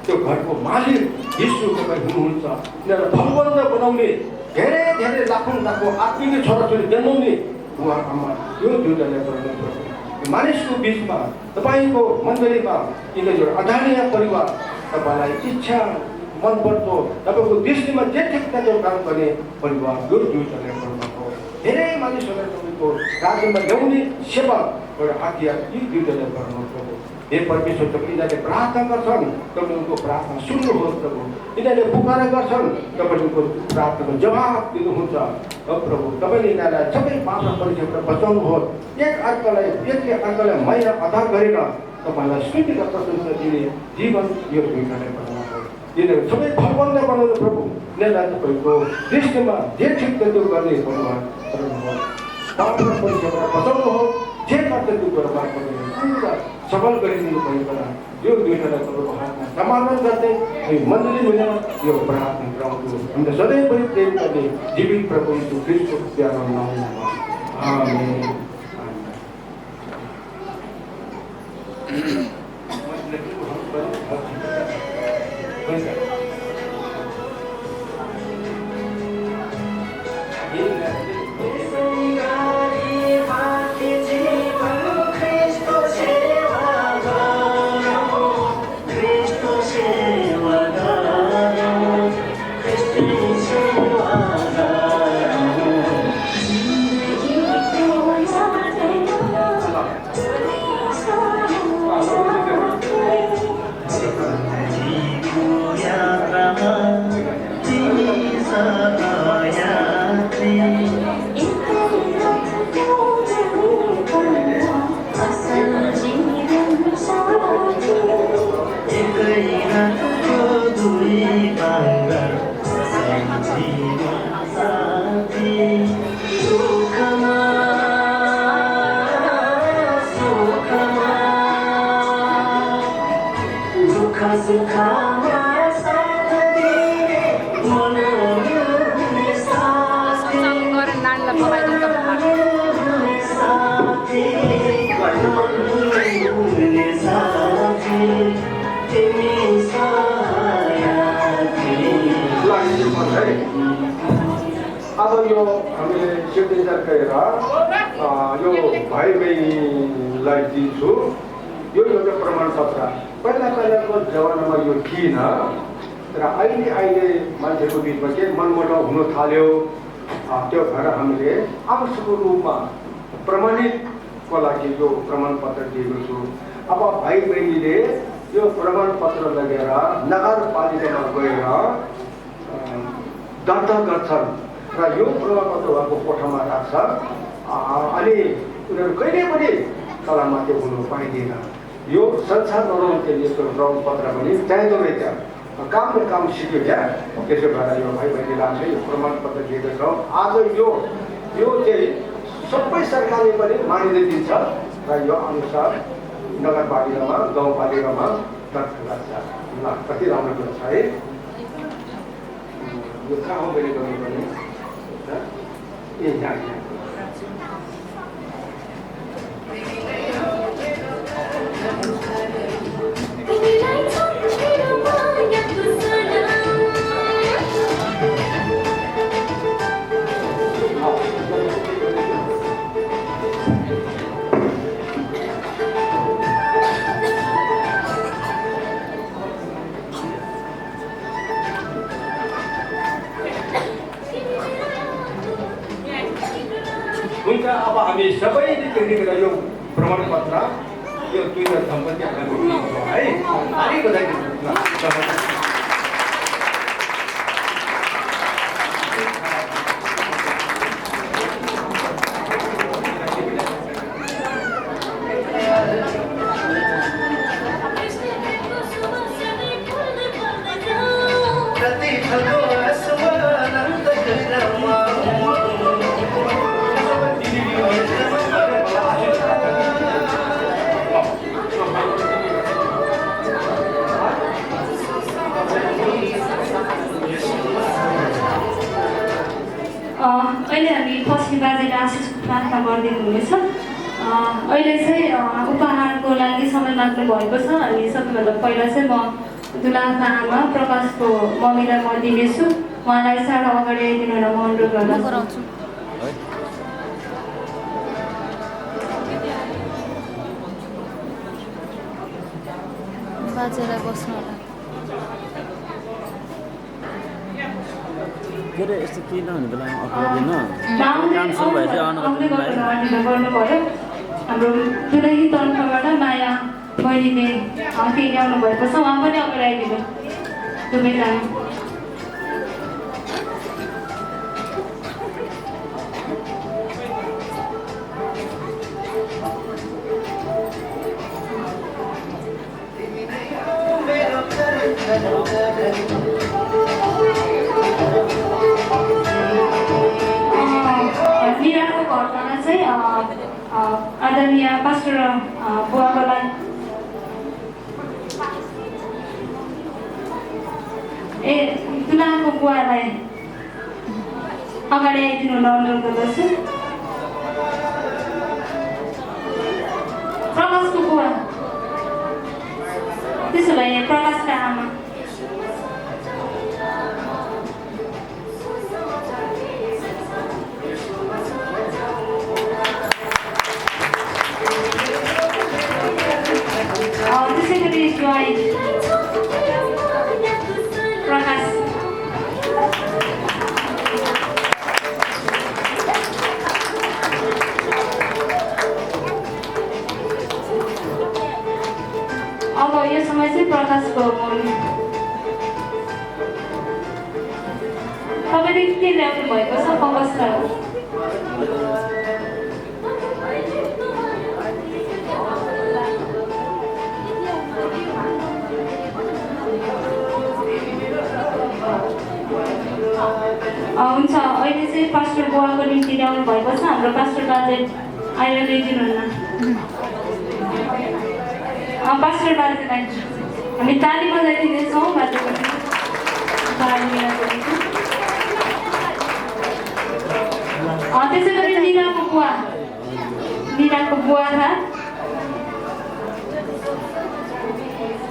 त्यो घरको मालिक यीशु तपाईँ हुनुहुन्छ। यिनीहरूलाई भगवन्त बनाउने, धेरै धेरै लाखौँ लाखौँ आत्मिक छोराछोरी जन्माउने बुवा आमा यो दुईजनाले गर्नु। मानिसको बिचमा तपाईँको मण्डलीमा यिनीहरू अधार्मिक परिवार तपाईँलाई इच्छा मनपर्दो तपाईँको दृष्टिमा जे ठिक त्यो काम गर्ने परिवार यो दुईजनाले गर्नुभयो। धेरै मानिसहरूलाई तपाईँको राज्यमा ल्याउने सेवा एउटा हतियार यी दुईजनाले गर्नुभयो। हे परमेश्वर, तपाईँ यिनीहरूले प्रार्थना गर्छन्, तपाईँ उनको प्रार्थना सुन्नुहोस् प्रभु। यिनीहरूले पुकारा गर्छन्, तपाईँ उनको प्रार्थनाको जवाब दिनुहुन्छ। प्रभु तपाईँले यिनीहरूलाई सबै पापमा परिचयबाट बचाउनुहोस्। एकले अर्कालाई माया आधार गरेर तपाईँलाई स्तुति र प्रशंसा दिने जीवन यो दुईजनाले बनाउनुहोस्। यिनीहरू सबै भगवन्त बनाउनु प्रभु। यिनीहरूलाई तपाईँको दृष्टिमा जे ठिक त्यो गर्ने परिवार गर्नुहोस्। पापमा परिचयबाट बचाउनुहोस्। जे गर्छ त्यो बर्बाद गर्नु सफल गरिदिनु भएको यो दुईजनालाई तपाईँको हातमा समर्पण गर्दै हामी मण्डली मिलेर यो प्रार्थना गराउँछु। हामीले सधैँभरि प्रेम गर्ने जीवित प्रभु यीशु ख्रीष्टको प्यारो नाममा आमेन। अब यो हामीले सिग्नेचर गरेर यो भाइ बहिनीलाई दिन्छु। यो एउटा प्रमाणपत्र पहिलाको जमानामा यो थिएन, तर अहिले मान्छेको बिचमा के मनमुटाउ हुन थाल्यो। त्यो भएर हामीले आवश्यक रूपमा प्रमाणित को लागि यो प्रमाणपत्र दिएको छु। अब भाइ बहिनीले यो प्रमाणपत्र लगेर नगरपालिकामा गएर दर्ता गर्छन् र यो प्रमाणपत्र उहाँको कोठामा राख्छ। अनि उनीहरू कहिले पनि तलमाथि हुनु पाइँदैन। यो संसार नरहन्थ्यो यस्तो प्रमाणपत्र पनि चाहिँदो रहेछ। काम न काम सिक्यो क्या। त्यसो भएर यो भाइ बहिनीलाई चाहिँ यो प्रमाणपत्र दिएको छौँ। आज यो चाहिँ सबै सरकारले पनि मानिँदै दिन्छ र यो अनुसार नगरपालिकामा गाउँपालिकामा दर्ता गर्छ। ल कति राम्रो कुरा छ है। यो कहाँ हो मैले गर्नुपर्ने ए यहाँ हुन्छ। अब हामी सबैले त्यतिखेर यो प्रमाणपत्र यो 2 सम्पत्ति हामीलाई दिनुहुन्छ है। ताली बधाई दिनुहुन्छ। अहिले हामी पश्चिम बाजेले आशिष प्रार्थना गरिदिनु हुनेछ। अहिले चाहिँ उपहारको लागि समय माग्नु भएको छ। अनि सबैभन्दा पहिला चाहिँ म दुलाका आमा प्रकाशको मम्मीलाई म दिनेछु। उहाँलाई साह्रो अगाडि आइदिनु र म अनुरोध गर्न गराउँछु। बाजेलाई बस्नु होला। के अरे यस्तो केही नहुने बेलामा अफर दिन काम सुरु भए चाहिँ गर्नुभयो। हाम्रो दुलही तर्फबाट माया बहिनीले केही ल्याउनु भएको छ। उहाँ पनि अगाडि आइदिनु दुवैजना। निराको घरमा चाहिँ आदरणीय पास्टर बुवाकोलाई दुलाको बुवालाई अगाडि आइदिनु अनुरोध गर्दछु। प्रकाशको बुवा, त्यसो भए प्रकाशका आमा त्यसै गरी ज्वाइँ प्रकाश अब यो समय चाहिँ प्रकाशको तपाईँले के ल्याउनु भएको छ कङ्ग्रेसलाई हुन्छ। अहिले चाहिँ पास्टर बुवाको निम्ति ल्याउनु भएको छ। हाम्रो पास्टर बाजे आएर ल्याइदिनुहुन्न। पास्टर बाजेलाई हामी ताली बजाइदिनेछौँ। बाजेको त्यसै गरी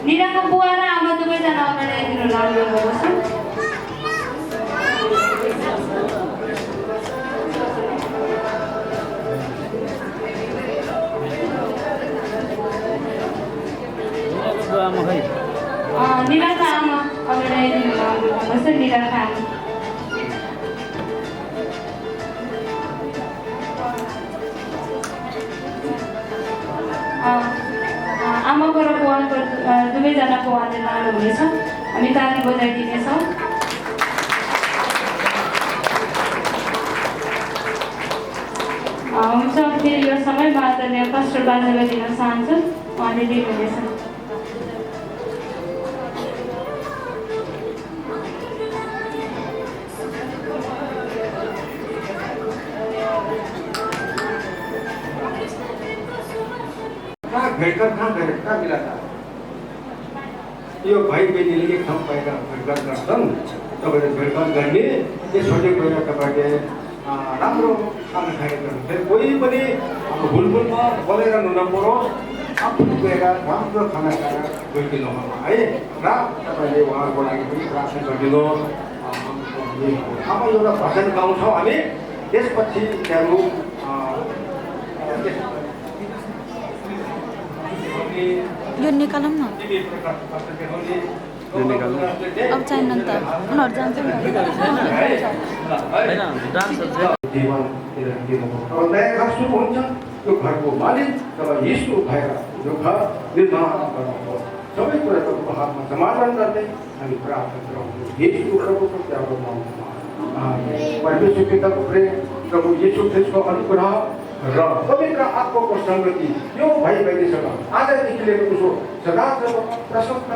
निराको बुवा र आमा दुवैजना अगाडि आइदिनु लाग्नु भएको छ। निराका आमा अगाडि आइदिनु लाग्नु भएको छ। निराका आमा सबैजनाको उहाँले लानुहुनेछ। हामी ताली बजाइदिनेछौँ। हुन्छ, फेरि यो समयमा आदरणीय पास्टर बाजेलाई दिन चाहन्छु, उहाँले लिनुहुनेछ। कहाँ भेटघाट कहाँ मिला था यो भाइ बहिनीले एक ठाउँ पाएर भेटघाट गर्छन्। तपाईँले भेटघाट गर्ने यसपट्टि गएर तपाईँले राम्रो खाना खाने गर्नुहुन्छ। कोही पनि भुलभुलमा बोलाइरहनु नपरोस्, आफूले गएर राम्रो खाना खाएर गइदिनु होला है। र तपाईँले उहाँहरूको लागि पनि प्रार्थना गरिदिनुहोस्। अब एउटा भजन गाउँछौँ हामी, त्यसपछि त्यहाँको यो निकालौँ न, अब चाहिन्न नि त, उनीहरू जान्छ नि। जीवनतिर दिनुभयो। अब नयाँ घर सुरु हुन्छ, त्यो घरको मालिक तब यीशु भएर यो घर निर्माण गर्नुभयो। सबै कुरा तपाईँको हातमा समाधान गर्दै हामी प्रार्थना गरौँ। यीशु प्रभुको प्यारो नाममा परमेश्वर पिताको प्रेम, प्रभु यीशु ख्रिस्टको अनुग्रह र पवित्र आत्माको संगति यो भाइ बहिनीसँग आजदेखि लिएर उसो सदा प्रसन्न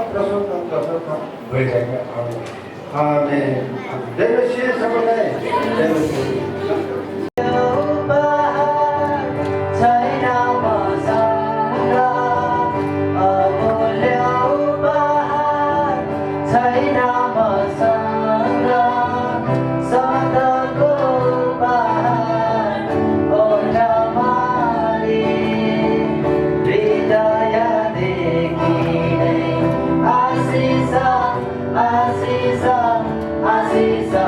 भइरहेका छन्। आमेन। जय मसीह सबैलाई जय मसीह। Aziza, Aziza, Aziza,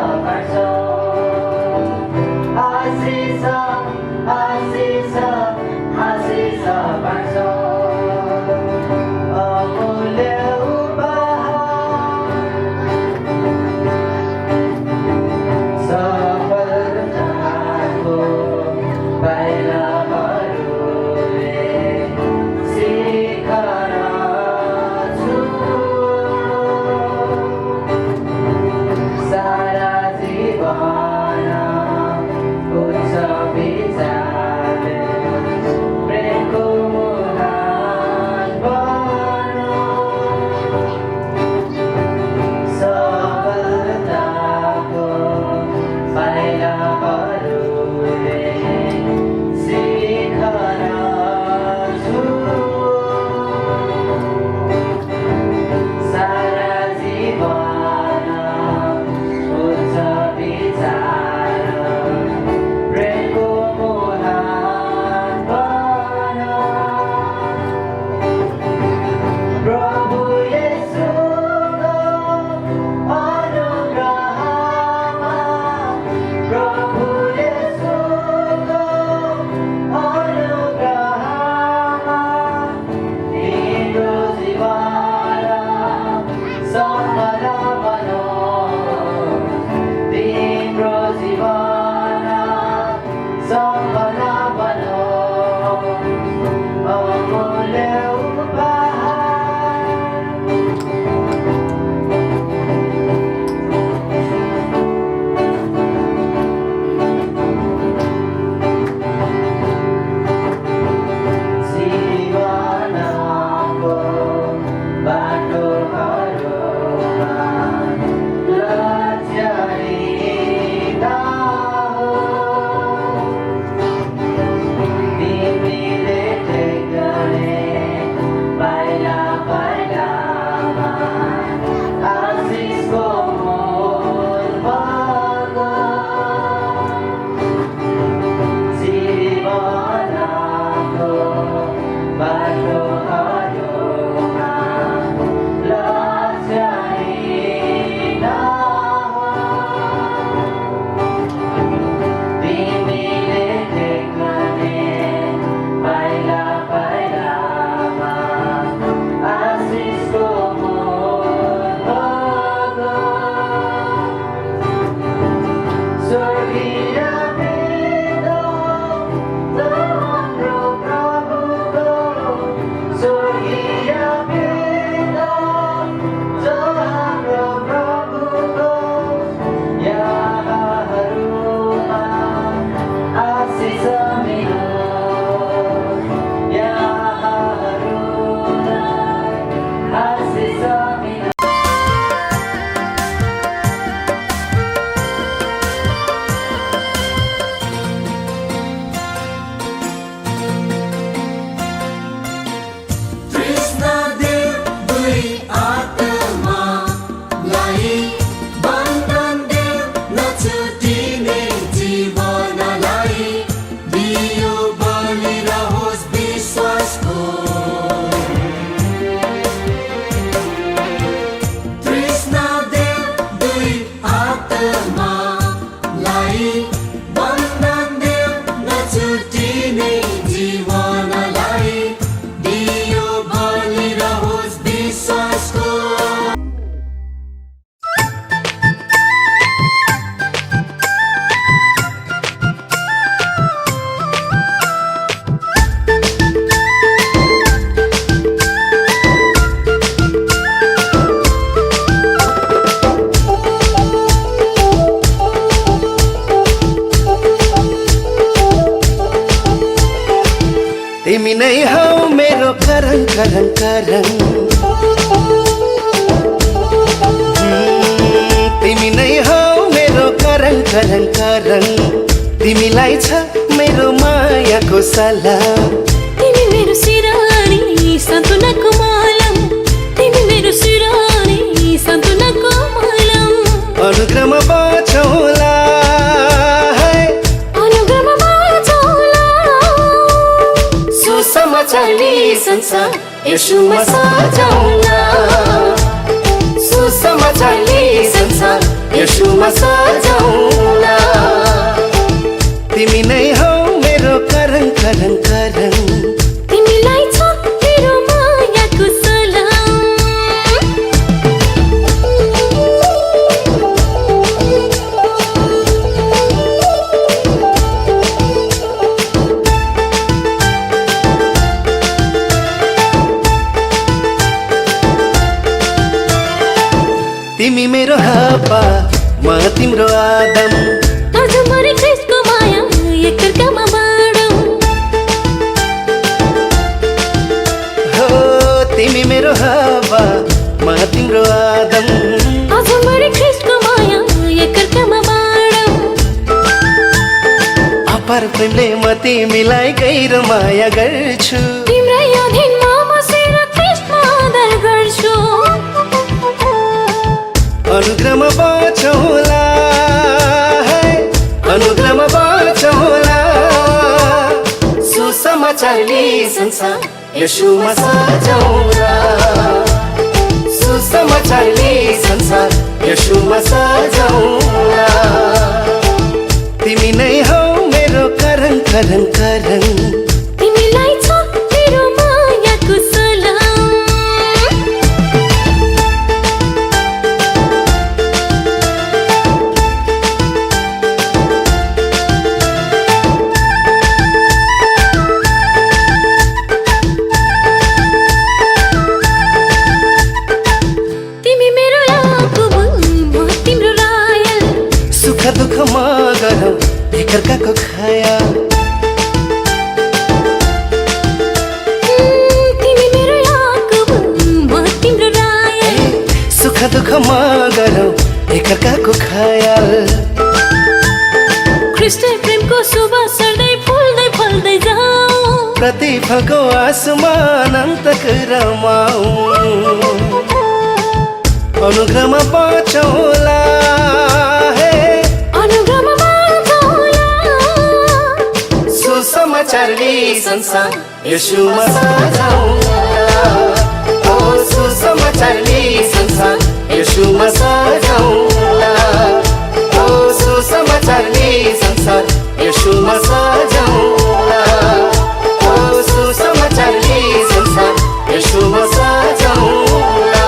आत्मालाई बन्धन देऊ नछुटिने जीवनलाई दियो बलिरहोस् विश्वासको। तिमी नै हौ मेरो करङ करङ करङ, तिमी नै हौ मेरो करङ करङ करङ, तिमीलाई छ मेरो मायाको सलाम। तिमी मेरो सिरानी सान्त्वनाको मालम, तिमी मेरो सिरानी सान्त्वनाको मालम। अनुग्रहमा बाँचौँला सुसमाचारले संसार येशूमा सजाउला, सुसमाचारले संसार येशूमा सजाउला। तिमी नै हौ मेरो करङ करङ करङ, तिमीलाई छ मेरो मायाको सलाम। तिमी मेरो हावा म तिम्रो आदम, आज मरे ख्रिस्टको माया एकअर्कामा बाँडौँ। हो तिमी मेरो हावा म तिम्रो आदम, आज मरे ख्रिस्टको माया एकअर्कामा बाँडौँ। अपार प्रेमले म तिमीलाई गहिरो माया गर्छु, तिम्रै अधीनमा बसेर ख्रिस्टमा आदर गर्छु। अनुग्रहमा बाँचौँला अनुग्रहमा बाँचौँला। सुसमाचारले संसार येशूमा सजाउला, सुसमाचारले संसार येशूमा सजाउला। तिमी नै हौ मेरो करङ करङ करङ, तिमीलाई छ मेरो मायाको सलाम। तिमी मेरो याकुब म तिम्रो रायल, सुख दुःखमा गरौँ एकअर्काको खयाल। तिमी मेरो याकुब म तिम्रो रायल, सुख दुःखमा गरौँ एकअर्काको खयाल। ख्रिस्ट प्रेमको सुवास सर्दै फुल्दै फल्दै जाऊ, प्रतिफलको आसमान अन्तक रमाऊ। अनुग्रहमा बाँचौँला अनुग्रहमा बाँचौँला। सुसमाचारले संसार येशूमा सजाउला, ओ सुसमाचारले संसार येशूमा सजाउला, ओ सुसमाचारले संसार येशूमा सजाउला, ओ सुसमाचारले संसार येशूमा सजाउला।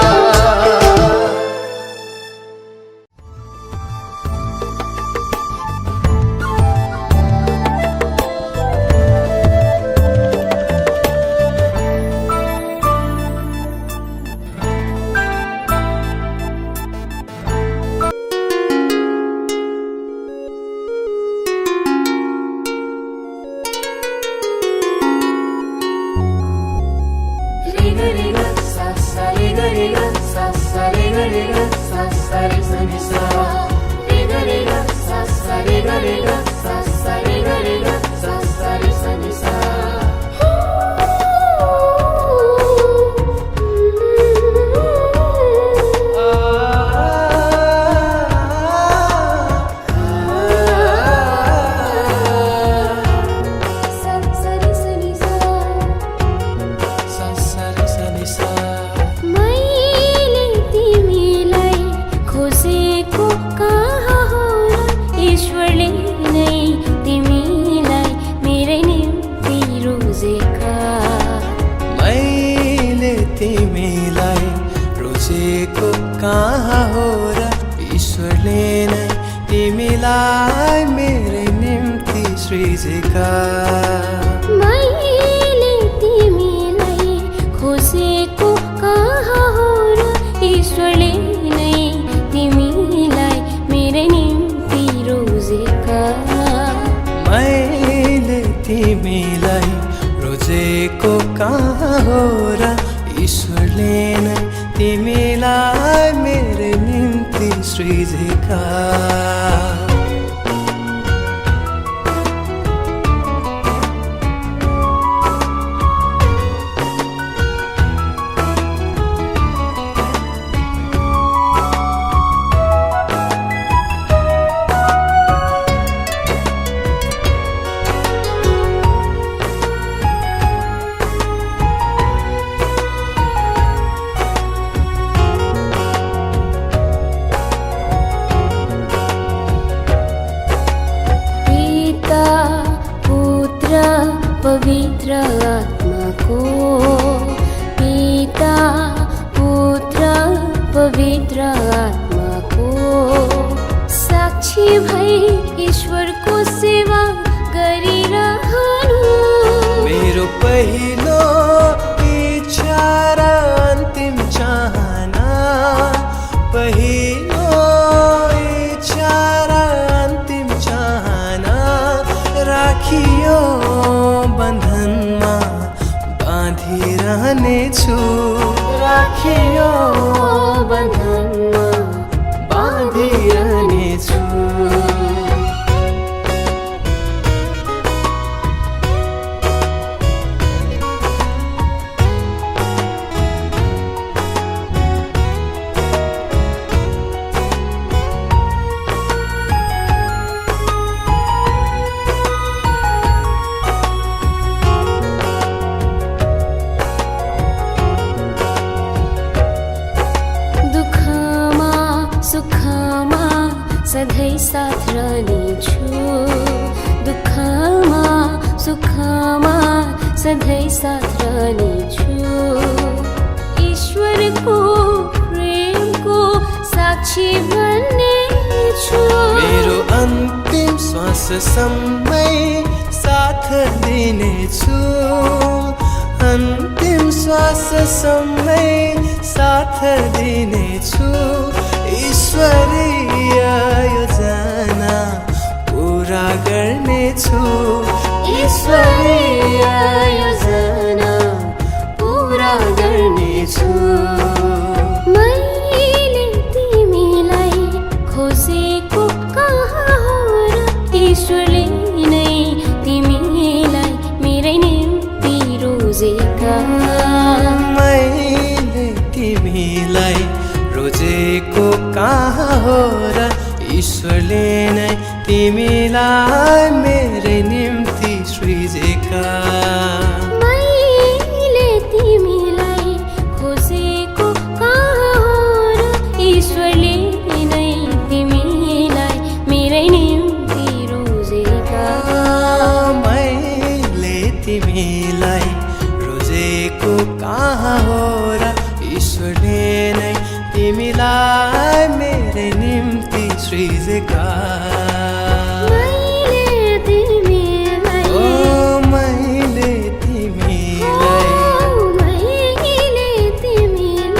तिमीलाई मेरै निम्ति सृजेका मैले तिमीलाई खोजेको कहाँ हो र ईश्वरले नै तिमीलाई मेरै निम्ति रोजेका मैले तिमीलाई रोजेको कहाँ हो र ईश्वरले नै तिमीलाई मेरै निम्ति सृजेका पवित्र आत्माको पिता पुत्र पवित्र आत्माको साक्षी भई ईश्वरको सेवा गरिरहनु मेरो पहिलो इच्छा र अन्तिम चाहना पहिलो इच्छा र अन्तिम चाहना राखियो बन्धनमा बाँधिरहनेछु राखियो बन्धनमा बाँधिरहनेछु सुखमा सधैँ साथ रहनेछु दुःखमा सुखमा सधैँ साथ रहनेछु ईश्वरको प्रेमको साक्षी बन्नेछु मेरो अन्तिम श्वाससम्मै साथ दिनेछु अन्तिम श्वाससम्मै साथ दिनेछु ईश्वरीय योजना पूरा गर्नेछु ईश्वरीय योजना पूरा गर्नेछु मैले तिमीलाई खोजेको कहाँ हो र ईश्वरले नै तिमीलाई मेरै निम्ति रोजेका मैले तिमीलाई रोजेको कहाँ हो र ईश्वरले नै तिमीलाई मेरै निम्ति सृजेका मैले तिमीलाई खोजेको कहाँ हो र ईश्वरले नै तिमीलाई मेरै निम्ति रोजेका मैले तिमीलाई रोजेको कहाँ हो र ईश्वरले नै तिमीलाई मेरै निम्ति सृजेका मैले तिमीलाई मैले तिमीलाई मैले तिमीलाई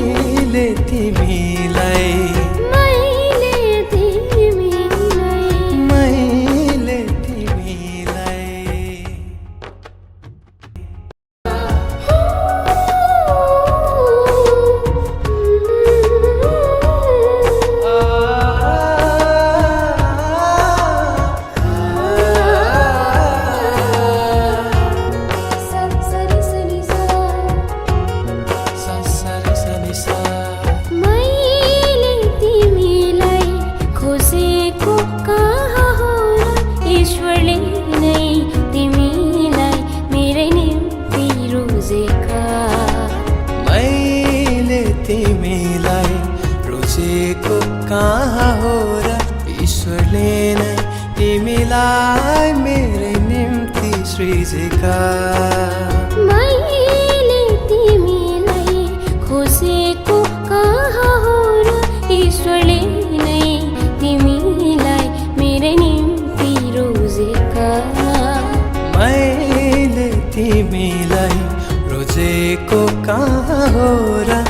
मैले तिमीलाई मैले तिमीलाई मैले तिमीलाई मैले तिमीलाई खोजेको कहाँ हो र ईश्वरले नै तिमीलाई मेरै निम्ति रोजेका मैले तिमीलाई रोजेको कहाँ हो र ईश्वरले नै तिमीलाई मेरै निम्ति सृजेका मैले तिमीलाई खोजेको कहाँ हो र ईश्वरले नै तिमीलाई रोजेको कहाँ हो र